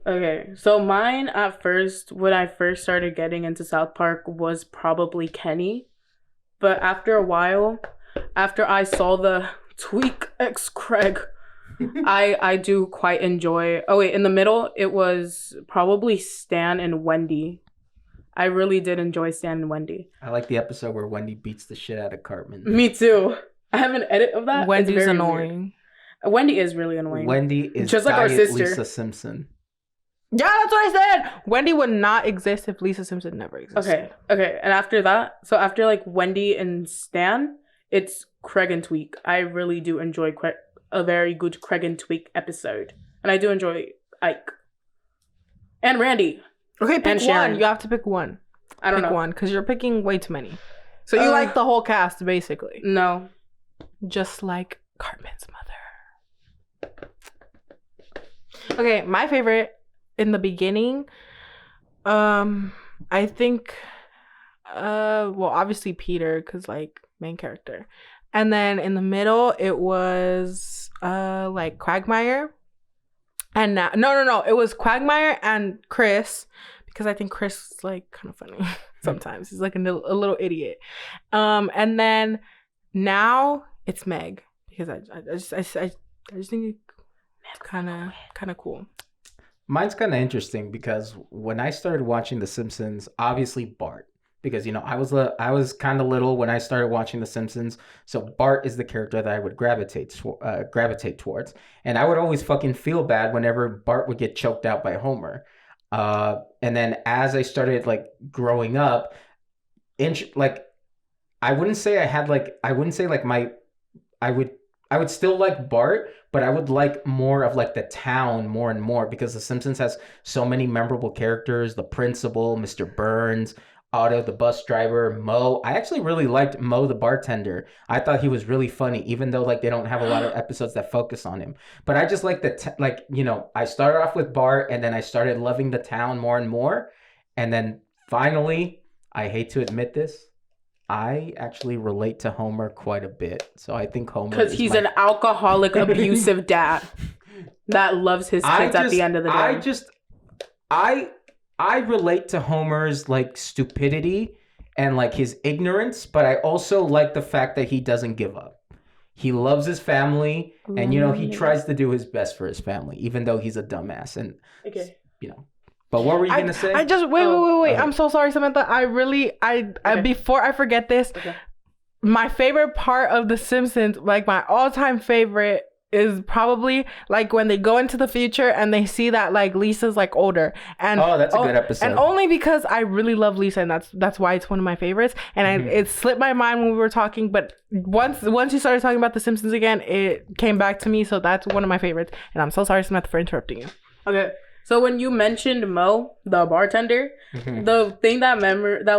Okay, so mine at first, when I first started getting into South Park, was probably Kenny. But after a while, after I saw the Tweak X Craig, I do quite enjoy. Oh wait, in the middle, it was probably Stan and Wendy. I really did enjoy Stan and Wendy. I like the episode where Wendy beats the shit out of Cartman. Me too. I have an edit of that. Wendy's It's very annoying. weird. Wendy is really annoying. Wendy is Just like our Diet sister. Lisa Simpson. Yeah, that's what I said. Wendy would not exist if Lisa Simpson never existed. Okay. And after that, so after like Wendy and Stan, it's Craig and Tweak. I really do enjoy a very good Craig and Tweak episode. And I do enjoy Ike. And Randy. Okay, And pick Sharon. one. You have to pick one. I don't Pick know. one, because you're picking way too many. So you like the whole cast, basically. No. Just like Cartman's mother. Okay, my favorite in the beginning, I think, well, obviously Peter, because like main character. And then in the middle, it was like Quagmire. And now, no, it was Quagmire and Chris, because I think Chris is like kind of funny sometimes. He's like a little idiot. And then now it's Meg, because I just think it's kind of cool. Mine's kind of interesting because when I started watching The Simpsons, obviously Bart, because I was kind of little when I started watching The Simpsons, so Bart is the character that I would gravitate towards, and I would always fucking feel bad whenever Bart would get choked out by Homer. And then as I started like growing up, I would I would still like Bart, but I would like more of like the town more and more because The Simpsons has so many memorable characters. The principal, Mr. Burns, Otto the bus driver, Mo. I actually really liked Mo the bartender. I thought he was really funny, even though like they don't have a lot of episodes that focus on him. But I just like like I started off with Bart, and then I started loving the town more and more, and then finally, I hate to admit this, I actually relate to Homer quite a bit. So I think Homer Because he's an alcoholic, abusive dad that loves his kids at the end of the day. I relate to Homer's like stupidity and like his ignorance, but I also like the fact that he doesn't give up. He loves his family, and he tries to do his best for his family, even though he's a dumbass. And Okay. But what were you gonna say? I just wait. Okay. I'm so sorry, Samantha. I before I forget this, my favorite part of The Simpsons, like my all-time favorite, is probably like when they go into the future and they see that like Lisa's like older. And that's a good episode. And only because I really love Lisa, and that's why it's one of my favorites. And it slipped my mind when we were talking, but once you started talking about The Simpsons again, it came back to me. So that's one of my favorites. And I'm so sorry, Samantha, for interrupting you. Okay. So when you mentioned Mo, the bartender, the thing that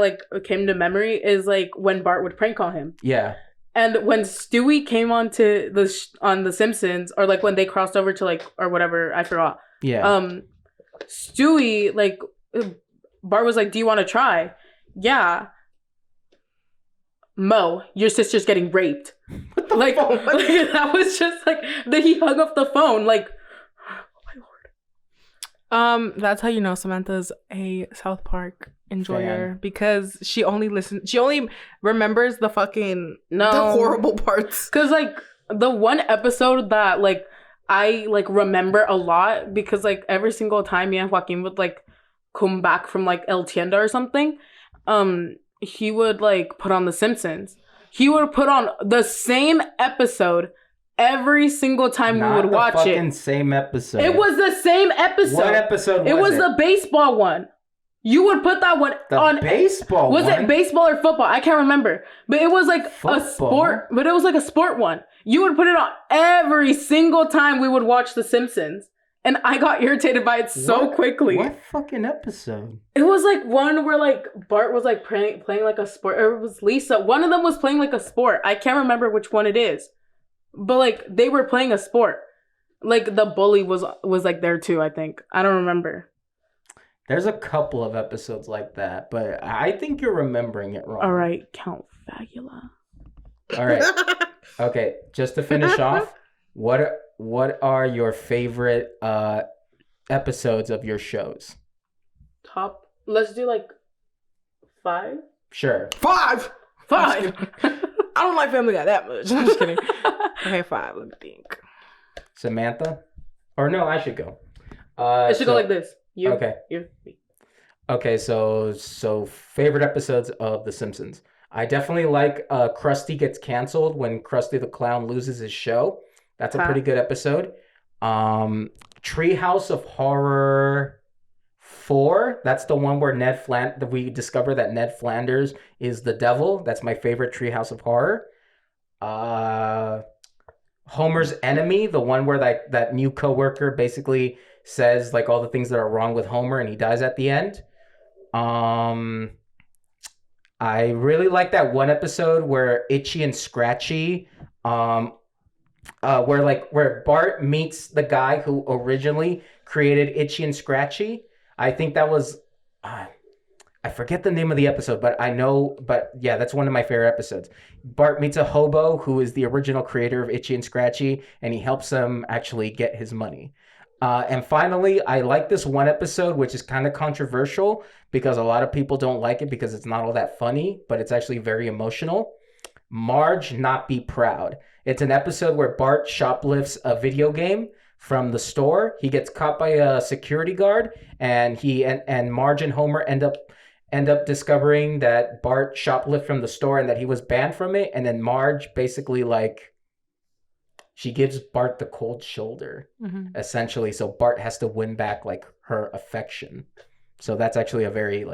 like came to memory is like when Bart would prank call him. Yeah. And when Stewie came on to on The Simpsons, or like when they crossed over to like or whatever, I forgot. Yeah. Stewie, like Bart was like, "Do you want to try?" Yeah. Mo, your sister's getting raped. What the like, that was just like that. He hung up the phone like. That's how you know Samantha's a South Park enjoyer, because she only remembers the the horrible parts. Cause like the one episode that like I like remember a lot, because like every single time me and Joaquin would like come back from like El Tienda or something, he would like put on The Simpsons. He would put on the same episode every single time we would watch it. Not the same episode. It was the same episode. What episode was it? It was the baseball one. You would put that one on. The baseball one? Was it baseball or football? I can't remember. But it was like a sport. But it was like a sport one. You would put it on every single time we would watch The Simpsons. And I got irritated by it so quickly. What fucking episode? It was like one where like Bart was like playing like a sport. Or it was Lisa. One of them was playing like a sport. I can't remember which one it is. But like they were playing a sport. Like the bully was like there too, I think. I don't remember. There's a couple of episodes like that, but I think you're remembering it wrong. All right, Count Fagula. All right. Okay, just to finish off, what are your favorite episodes of your shows? Let's do like 5. Sure. 5. I don't like Family Guy that much. I'm just kidding. Okay, 5. Let me think. Samantha? Or no, I should go. It should go like this. You. Okay. You. Me. Okay, so favorite episodes of The Simpsons. I definitely like Krusty gets canceled when Krusty the Clown loses his show. That's a pretty good episode. Treehouse of Horror 4. That's the one where we discover that Ned Flanders is the devil. That's my favorite Treehouse of Horror. Homer's Enemy, the one where that new coworker basically says like all the things that are wrong with Homer and he dies at the end. I really like that one episode where Itchy and Scratchy, where Bart meets the guy who originally created Itchy and Scratchy. I think that was, I forget the name of the episode, but yeah, that's one of my favorite episodes. Bart meets a hobo who is the original creator of Itchy and Scratchy, and he helps him actually get his money. And finally, I like this one episode, which is kind of controversial because a lot of people don't like it because it's not all that funny, but it's actually very emotional. Marge Not Be Proud. It's an episode where Bart shoplifts a video game from the store. He gets caught by a security guard, and Marge and Homer end up discovering that Bart shoplifted from the store and that he was banned from it. And then Marge basically she gives Bart the cold shoulder, essentially. So Bart has to win back like her affection. So that's actually a very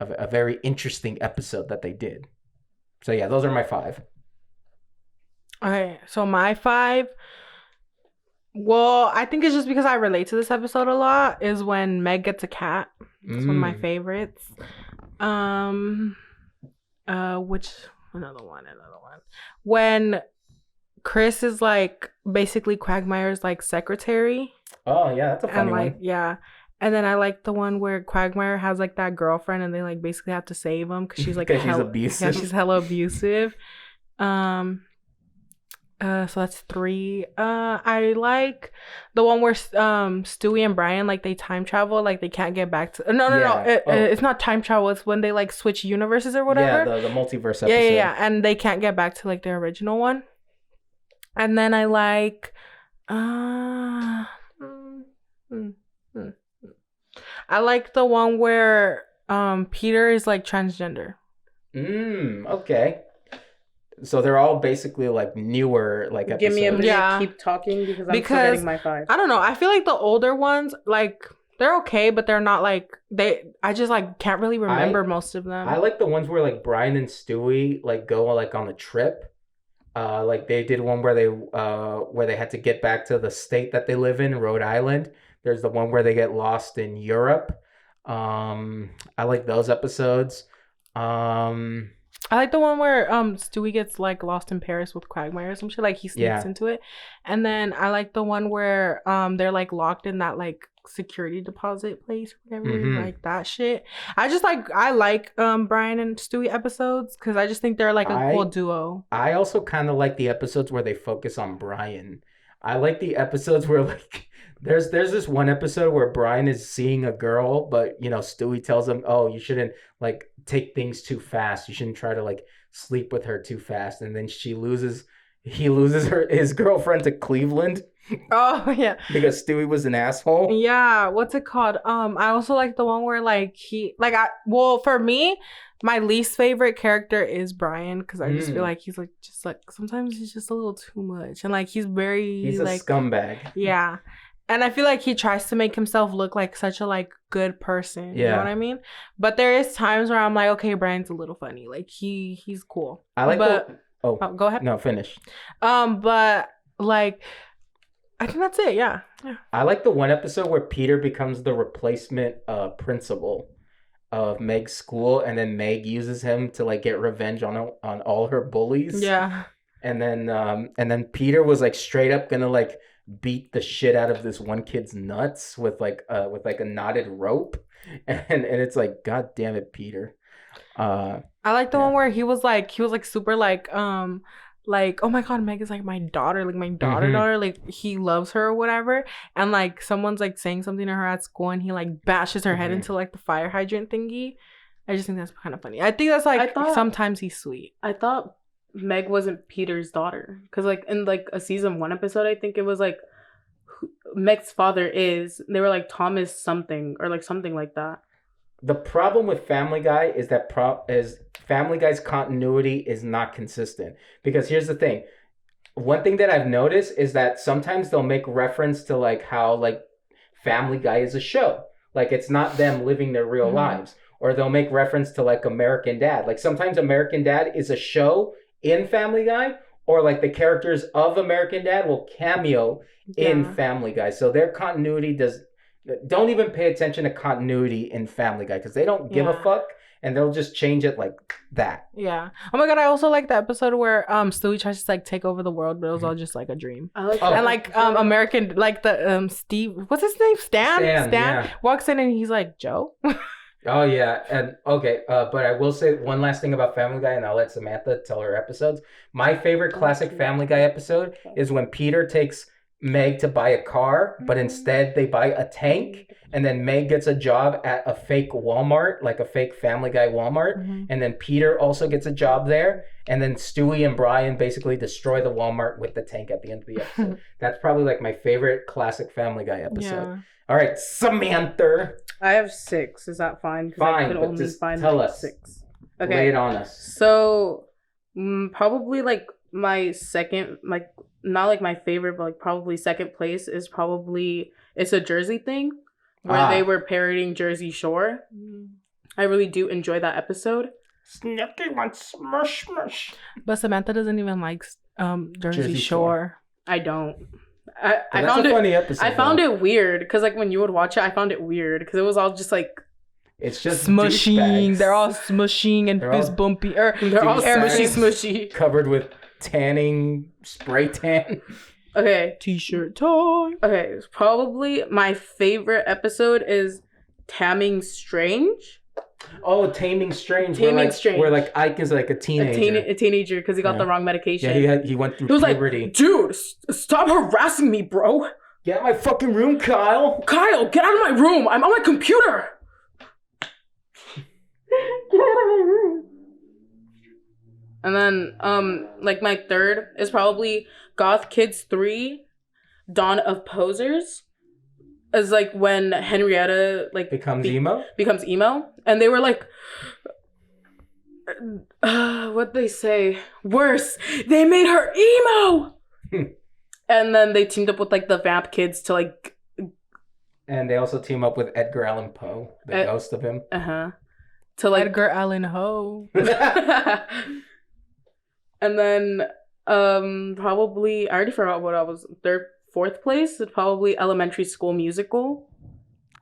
a very interesting episode that they did. So yeah, those are my 5. Okay, so my 5. Well, I think it's just because I relate to this episode a lot. Is when Meg gets a cat. It's one of my favorites. Which another one. When Chris is like basically Quagmire's like secretary. Oh yeah, that's a funny like, one. Yeah. And then I like the one where Quagmire has like that girlfriend and they like basically have to save him because she's like she's abusive. Yeah, she's hella abusive. So that's 3. I like the one where Stewie and Brian like they time travel, like they can't get back to. No. It's not time travel. It's when they like switch universes or whatever. Yeah, the multiverse episode. Yeah, and they can't get back to like their original one. And then I like, I like the one where Peter is like transgender. Okay. So they're all basically like newer like episodes. Give me a minute to keep talking because I'm forgetting my 5. I don't know. I feel like the older ones, like, they're okay, but they're not like I just like can't really remember most of them. I like the ones where like Brian and Stewie like go like on a trip. Like they did one where they had to get back to the state that they live in, Rhode Island. There's the one where they get lost in Europe. I like those episodes. I like the one where Stewie gets like lost in Paris with Quagmire or some shit. Like he sneaks into it. And then I like the one where they're like locked in that like security deposit place or whatever. Like that shit. I like Brian and Stewie episodes because I just think they're like a cool duo. I also kind of like the episodes where they focus on Brian. I like the episodes where like there's this one episode where Brian is seeing a girl, but you know Stewie tells him, "Oh, you shouldn't like take things too fast. You shouldn't try to like sleep with her too fast." And then he loses his girlfriend to Cleveland. Oh yeah, because Stewie was an asshole. Yeah, what's it called? I also like the one where like for me, my least favorite character is Brian because I just feel like he's like just like sometimes he's just a little too much and like he's a like scumbag. Yeah. And I feel like he tries to make himself look like such a like good person. Yeah. You know what I mean? But there is times where I'm like, okay, Brian's a little funny. Like he's cool. I like oh, go ahead. No, finish. But like I think that's it, yeah. I like the one episode where Peter becomes the replacement principal of Meg's school and then Meg uses him to like get revenge on all her bullies. Yeah. And then Peter was like straight up gonna like beat the shit out of this one kid's nuts with like a knotted rope, and it's like, God damn it, Peter. I like the one where he was like super like oh my God, Meg is like my daughter, like my daughter, like he loves her or whatever, and like someone's like saying something to her at school and he like bashes her head into like the fire hydrant thingy. I just think that's kind of funny. I think that's like sometimes he's sweet. I thought Meg wasn't Peter's daughter because like in like a season 1 episode I think it was like Meg's father is, they were like Thomas something or like something like that. The problem with Family Guy is that Family Guy's continuity is not consistent, because here's the thing. One thing that I've noticed is that sometimes they'll make reference to like how like Family Guy is a show, like it's not them living their real lives, or they'll make reference to like American Dad. Like sometimes American Dad is a show in Family Guy, or like the characters of American Dad will cameo in Family Guy. So their continuity don't even pay attention to continuity in Family Guy because they don't give a fuck and they'll just change it like that. Yeah. Oh my God, I also like the episode where Stewie tries to like take over the world, but it was all just like a dream. I like that. And like American, like the Steve, what's his name? Stan walks in and he's like, Joe. Oh yeah, and okay, but I will say one last thing about Family Guy, and I'll let Samantha tell her episodes. My favorite classic Family Guy episode is when Peter takes Meg to buy a car, but instead they buy a tank, and then Meg gets a job at a fake Walmart, like a fake Family Guy Walmart, and then Peter also gets a job there, and then Stewie and Brian basically destroy the Walmart with the tank at the end of the episode. That's probably like my favorite classic Family Guy episode. Yeah. All right, Samantha. I have 6. Is that fine? Fine, I could only just find tell us. 6. Okay. Lay it on us. So, probably like my second, like not like my favorite, but like probably second place is probably It's a Jersey Thing, where they were parodying Jersey Shore. I really do enjoy that episode. Snooki wants smush smush. But Samantha doesn't even like Jersey Shore. I don't. I That's found a it funny episode. I found it weird because like when you would watch it, I found it weird because it was all just like It's just smushing. douchebags. They're all smushing and They're fist all bumpy. they're all douchebags. smushy. covered with tanning spray tan. Okay. T-shirt time. Okay. Probably my favorite episode is Taming Strange. Oh, Taming Strange. Taming Strange. Where like Ike is like a teenager. A teenager because he got the wrong medication. Yeah, he went through He was puberty. like, dude, stop harassing me, bro. Get out of my fucking room, Kyle. Kyle, get out of my room. I'm on my computer. Get out of my room. And then, like my third is probably Goth Kids 3, Dawn of Posers. Is like when Henrietta like becomes emo, and they were like, what they say? Worse, they made her emo. And then they teamed up with like the Vamp Kids to like, and they also team up with Edgar Allan Poe, the ghost of him. To like Edgar Allan Poe. And then probably I already forgot what I was fourth place is probably Elementary School Musical.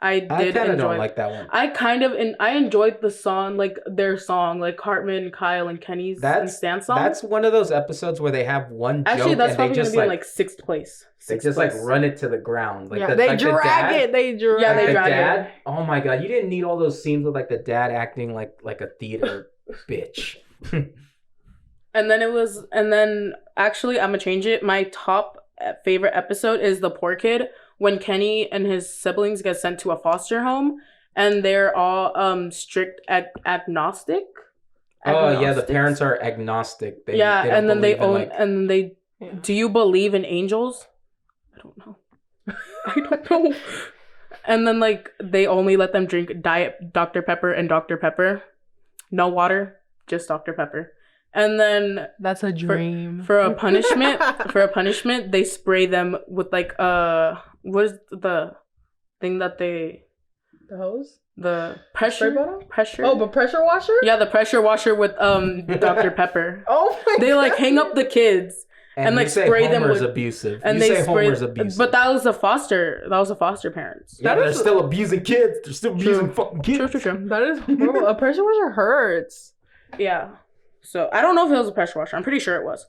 I kind of don't like that one. I enjoyed the song, like their song, like Cartman, Kyle, and Kenny's and Stan's song. That's one of those episodes where they have one joke. Actually, that's and probably they just gonna be in like sixth place. They just like run it to the ground. Like they drag it. They drag it. Oh my god, you didn't need all those scenes with like the dad acting like a theater bitch. And then actually I'm gonna change it. My top favorite episode is the Poor Kid, when Kenny and his siblings get sent to a foster home and they're all strict agnostic. Oh yeah, the parents are agnostic. Do you believe in angels? I don't know. I don't know. And then like they only let them drink Diet Dr. Pepper and Dr. Pepper. No water, just Dr. Pepper. And then that's a dream. For a punishment, they spray them with like what is the thing that they the hose? The pressure bottle? Pressure. Oh, but pressure washer? Yeah, the pressure washer with Dr. Pepper. Oh my They like hang up the kids and like spray them with abusive. And you they say spray Homer's abusive. But that was a foster parents. Yeah, they're still abusing kids. They're still abusing fucking kids. True. That is horrible. A pressure washer hurts. Yeah. So I don't know if it was a pressure washer. I'm pretty sure it was.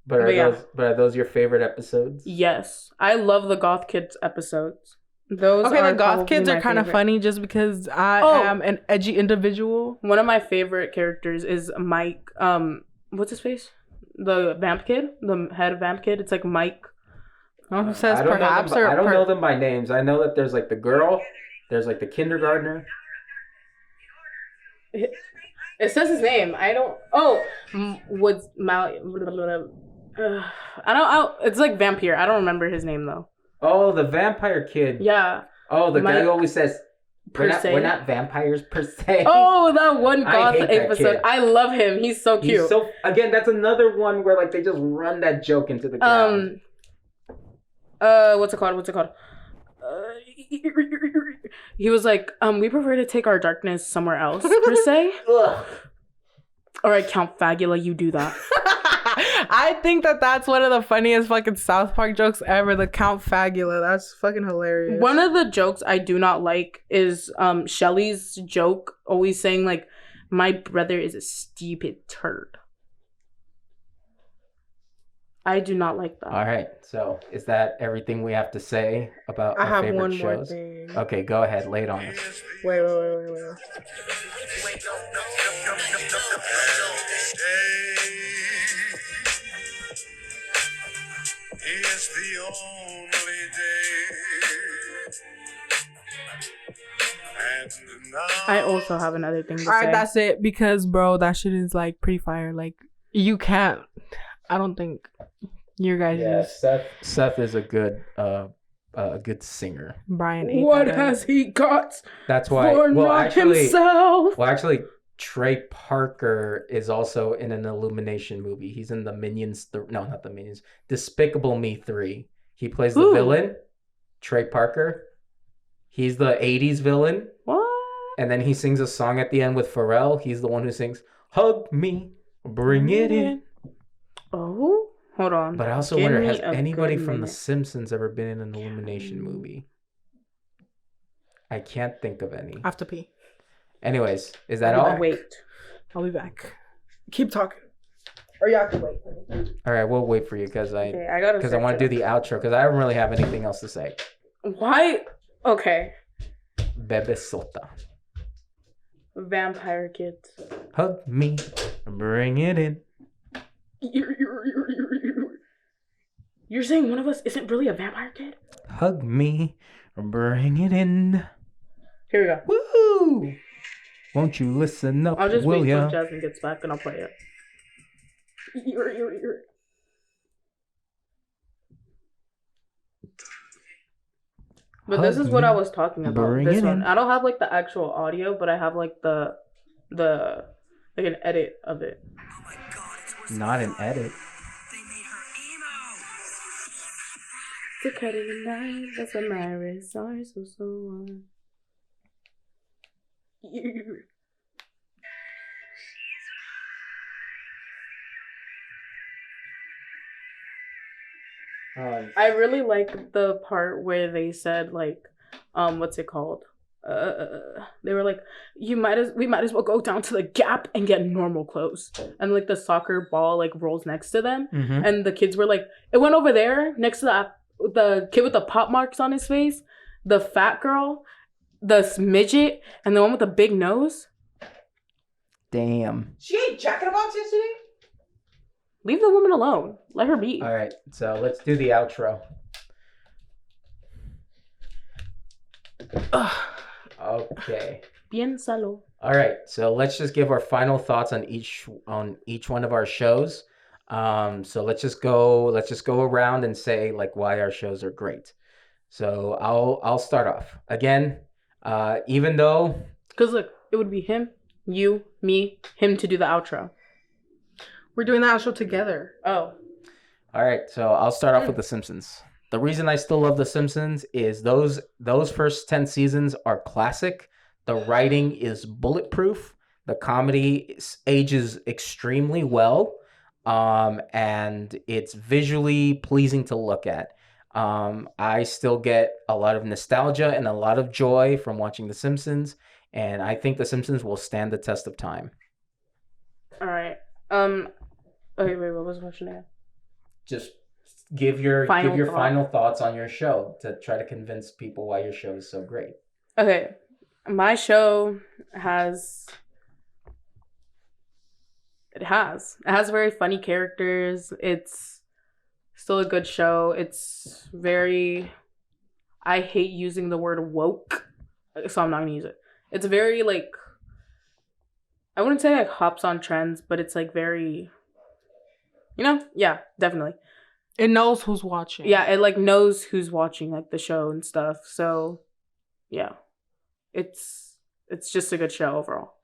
But are those your favorite episodes? Yes. I love the Goth Kids episodes. The Goth Kids are kind of funny just because I am an edgy individual. One of my favorite characters is Mike. What's his face? The Vamp Kid? The head Vamp Kid? It's like Mike. Who says I don't know them by names. I know that there's like the girl. There's like the kindergartner. It says his name. I don't. Oh, what's Mal? It's like Vampire. I don't remember his name though. Oh, the vampire kid. Yeah. Oh, the guy who always says we're not vampires per se. Oh, that one goth episode. I love him. He's so cute. Again, that's another one where like they just run that joke into the ground. What's it called? He was like, we prefer to take our darkness somewhere else, per se. Ugh. All right, Count Fagula, you do that. I think that's one of the funniest fucking South Park jokes ever. The Count Fagula. That's fucking hilarious. One of the jokes I do not like is Shelly's joke, always saying like, my brother is a stupid turd. I do not like that. All right. So is that everything we have to say about our favorite shows? I have one more thing. Okay, go ahead. Lay it on us. Wait. It's the only day. And now I also have another thing to say. All right, that's it. Because, bro, that shit is like pretty fire. Like, you can't. I don't think your guys. Yeah, Seth is a good singer. Brian. What has he got? That's why. Himself. Well, actually, Trey Parker is also in an Illumination movie. He's in the Minions. Not the Minions. Despicable Me 3. He plays the villain. Trey Parker. He's the 80s villain. What? And then he sings a song at the end with Pharrell. He's the one who sings, "Hug me, bring it in." Oh, Hold on. But I also Give wonder, me has a anybody good from The minute. Simpsons ever been in an Illumination movie? I can't think of any. I have to pee. Anyways, is that I'll be all? back. Wait. I'll be back. Keep talking. Or y'all can wait. All right, we'll wait for you because I gotta. want to do the outro because I don't really have anything else to say. Why? Okay. Bebe sota. Vampire kids. Hug me, bring it in. You're saying one of us isn't really a vampire kid? Hug me, bring it in. Here we go. Woo! Won't you listen up, I'll just will wait ya? till Jasmine gets back and I'll play it. But this is what I was talking about. Bring This it one. in. I don't have like the actual audio, but I have like the like an edit of it. Not an edit. To cut it a knife, that's what my wrists are so on. I really like the part where they said like, what's it called? They were like, we might as well go down to the Gap and get normal clothes. And like the soccer ball like rolls next to them, and the kids were like, it went over there next to the kid with the pop marks on his face, the fat girl, the midget, and the one with the big nose. Damn. She ate Jack in the Box yesterday? Leave the woman alone. Let her be. All right, so let's do the outro. Okay. Bien salo. All right, so let's just give our final thoughts on each one of our shows. So let's just go around and say like why our shows are great. So I'll start off again. Even though, Because look, it would be him, you, me, him to do the outro. We're doing the outro together. Oh. all right, so I'll start off with The Simpsons. The reason I still love The Simpsons is those first 10 seasons are classic. The writing is bulletproof. The comedy ages extremely well. And it's visually pleasing to look at. I still get a lot of nostalgia and a lot of joy from watching The Simpsons, and I think The Simpsons will stand the test of time. All right. Okay, wait, what was the question again? Just give your Final thought. final thoughts on your show to try to convince people why your show is so great. Okay. My show has very funny characters. It's still a good show. It's very, I hate using the word woke, so I'm not gonna use it. It's very like, I wouldn't say like hops on trends, but it's like very, yeah, definitely. It knows who's watching. Yeah, it like knows who's watching like the show and stuff. So, yeah, it's just a good show overall.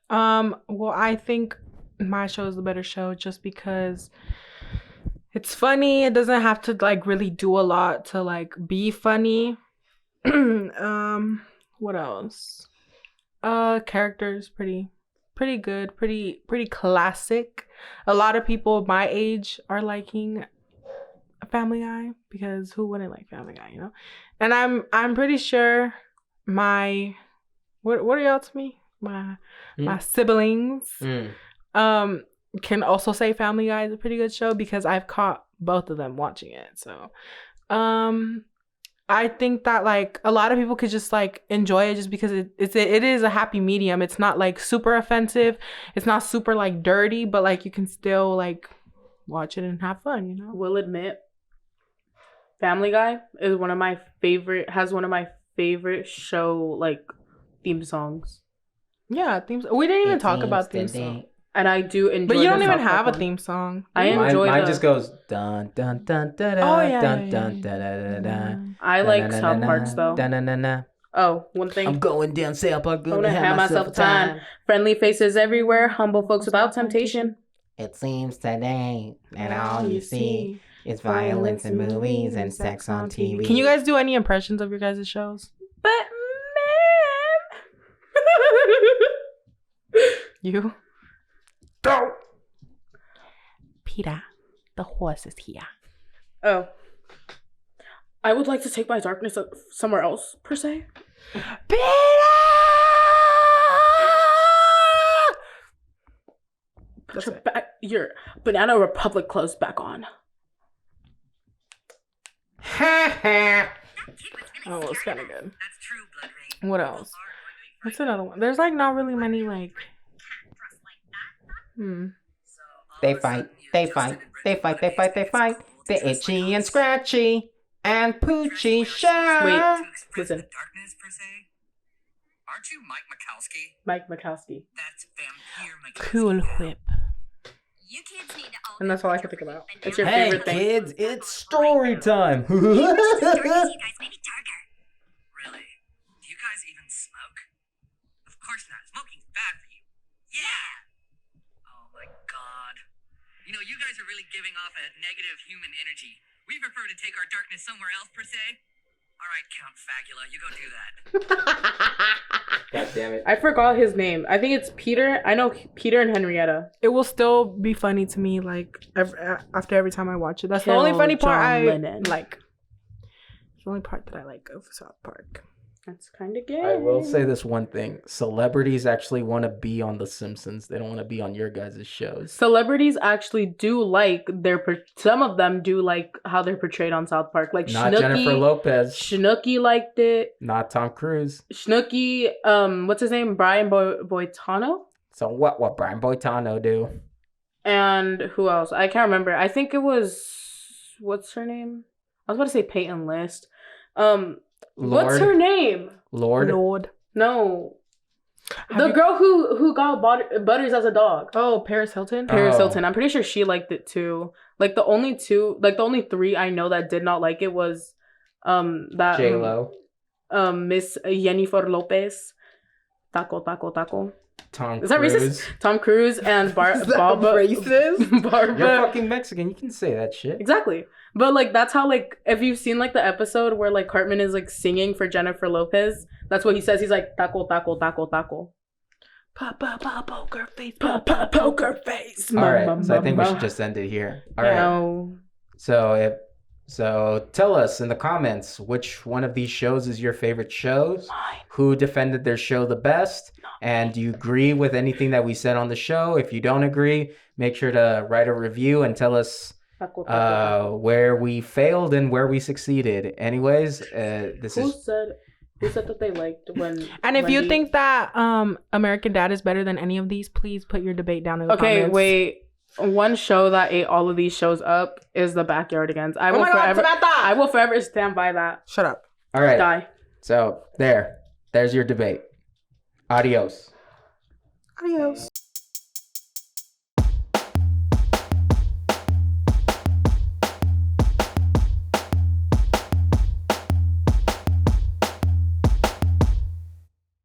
Well, I think my show is the better show just because it's funny. It doesn't have to like really do a lot to like be funny. What else? Characters pretty good, pretty classic. A lot of people my age are liking Family Guy because who wouldn't like Family Guy, And I'm pretty sure my what are y'all to me? My siblings can also say Family Guy is a pretty good show because I've caught both of them watching it. So I think that like a lot of people could just like enjoy it just because it is a happy medium. It's not like super offensive. It's not super like dirty, but like you can still like watch it and have fun, Will admit, Family Guy is one of my favorite show like theme songs. Yeah, themes. We didn't even talk about theme song. And I do enjoy. But you don't the even South have Park a one. theme song. I enjoy Mine just goes dun dun dun dun dun dun dun dun dun. I like South Park's though. Oh, one thing. I'm going down South Park, gonna have myself a time. Friendly faces everywhere, humble folks without temptation. It seems today that all you see is violence in movies and sex on TV. Can you guys do any impressions of your guys' shows? But You? Go! Peter. The horse is here. Oh. I would like to take my darkness somewhere else, per se. Peter! Put your Banana Republic clothes back on. Oh, it's kind of good. What else? What's another one? There's like not really many like. They fight. They're itchy and scratchy and poochy shy. Wait, listen. Darkness per se. Aren't you Mike Mikowski? Mike Mikowski. That's vampire Mikowski. Cool Whip. You kids need to all And that's all I can think about. It's your Hey favorite thing. kids, it's story time. stories, you guys, maybe darker. Really? Do you guys even smoke? Of course not. Smoking's bad for you. Yeah! Oh my god. You know, you guys are really giving off a negative human energy. We prefer to take our darkness somewhere else, per se. Alright, Count Fagula, you go do that. God damn it. I forgot his name. I think it's Peter. I know Peter and Henrietta. It will still be funny to me, like after every time I watch it. That's the only Kill funny part John I Lennon. like. It's the only part that I like of South Park. That's kind of gay. I will say this one thing. Celebrities actually want to be on The Simpsons. They don't want to be on your guys' shows. Celebrities actually do like some of them do like how they're portrayed on South Park. Like Not Snooki. Jennifer Lopez. Snooki liked it. Not Tom Cruise. Snooki, what's his name? Brian Boitano? So what Brian Boitano do? And who else? I can't remember. I think it was, what's her name? I was about to say Peyton List. What's her name? Lord. No. The girl who got Butters as a dog. Oh, Paris Hilton. Paris Oh. Hilton. I'm pretty sure she liked it too. Like the only three I know that did not like it was that J-Lo. Miss Jennifer Lopez. Taco. Tom Is that Cruise. racist? Tom Cruise and Barbara. racist? Barbara. You're fucking Mexican. You can say that shit. Exactly. But like that's how like if you've seen like the episode where like Cartman is like singing for Jennifer Lopez, that's what he says. He's like taco. Papa poker face. Papa poker face. All right. So I think we should just end it here. All right. No. So tell us in the comments which one of these shows is your favorite shows. Mine. Who defended their show the best? And do you agree with anything that we said on the show? If you don't agree, make sure to write a review and tell us where we failed and where we succeeded. Anyways, Who said that they liked when? And if you Wendy- think that American Dad is better than any of these, please put your debate down in the comments. Okay, wait. One show that ate all of these shows up is The Backyardigans. I will forever stand by that. Shut up. all right. Die. So there's your debate. Adios. Adios.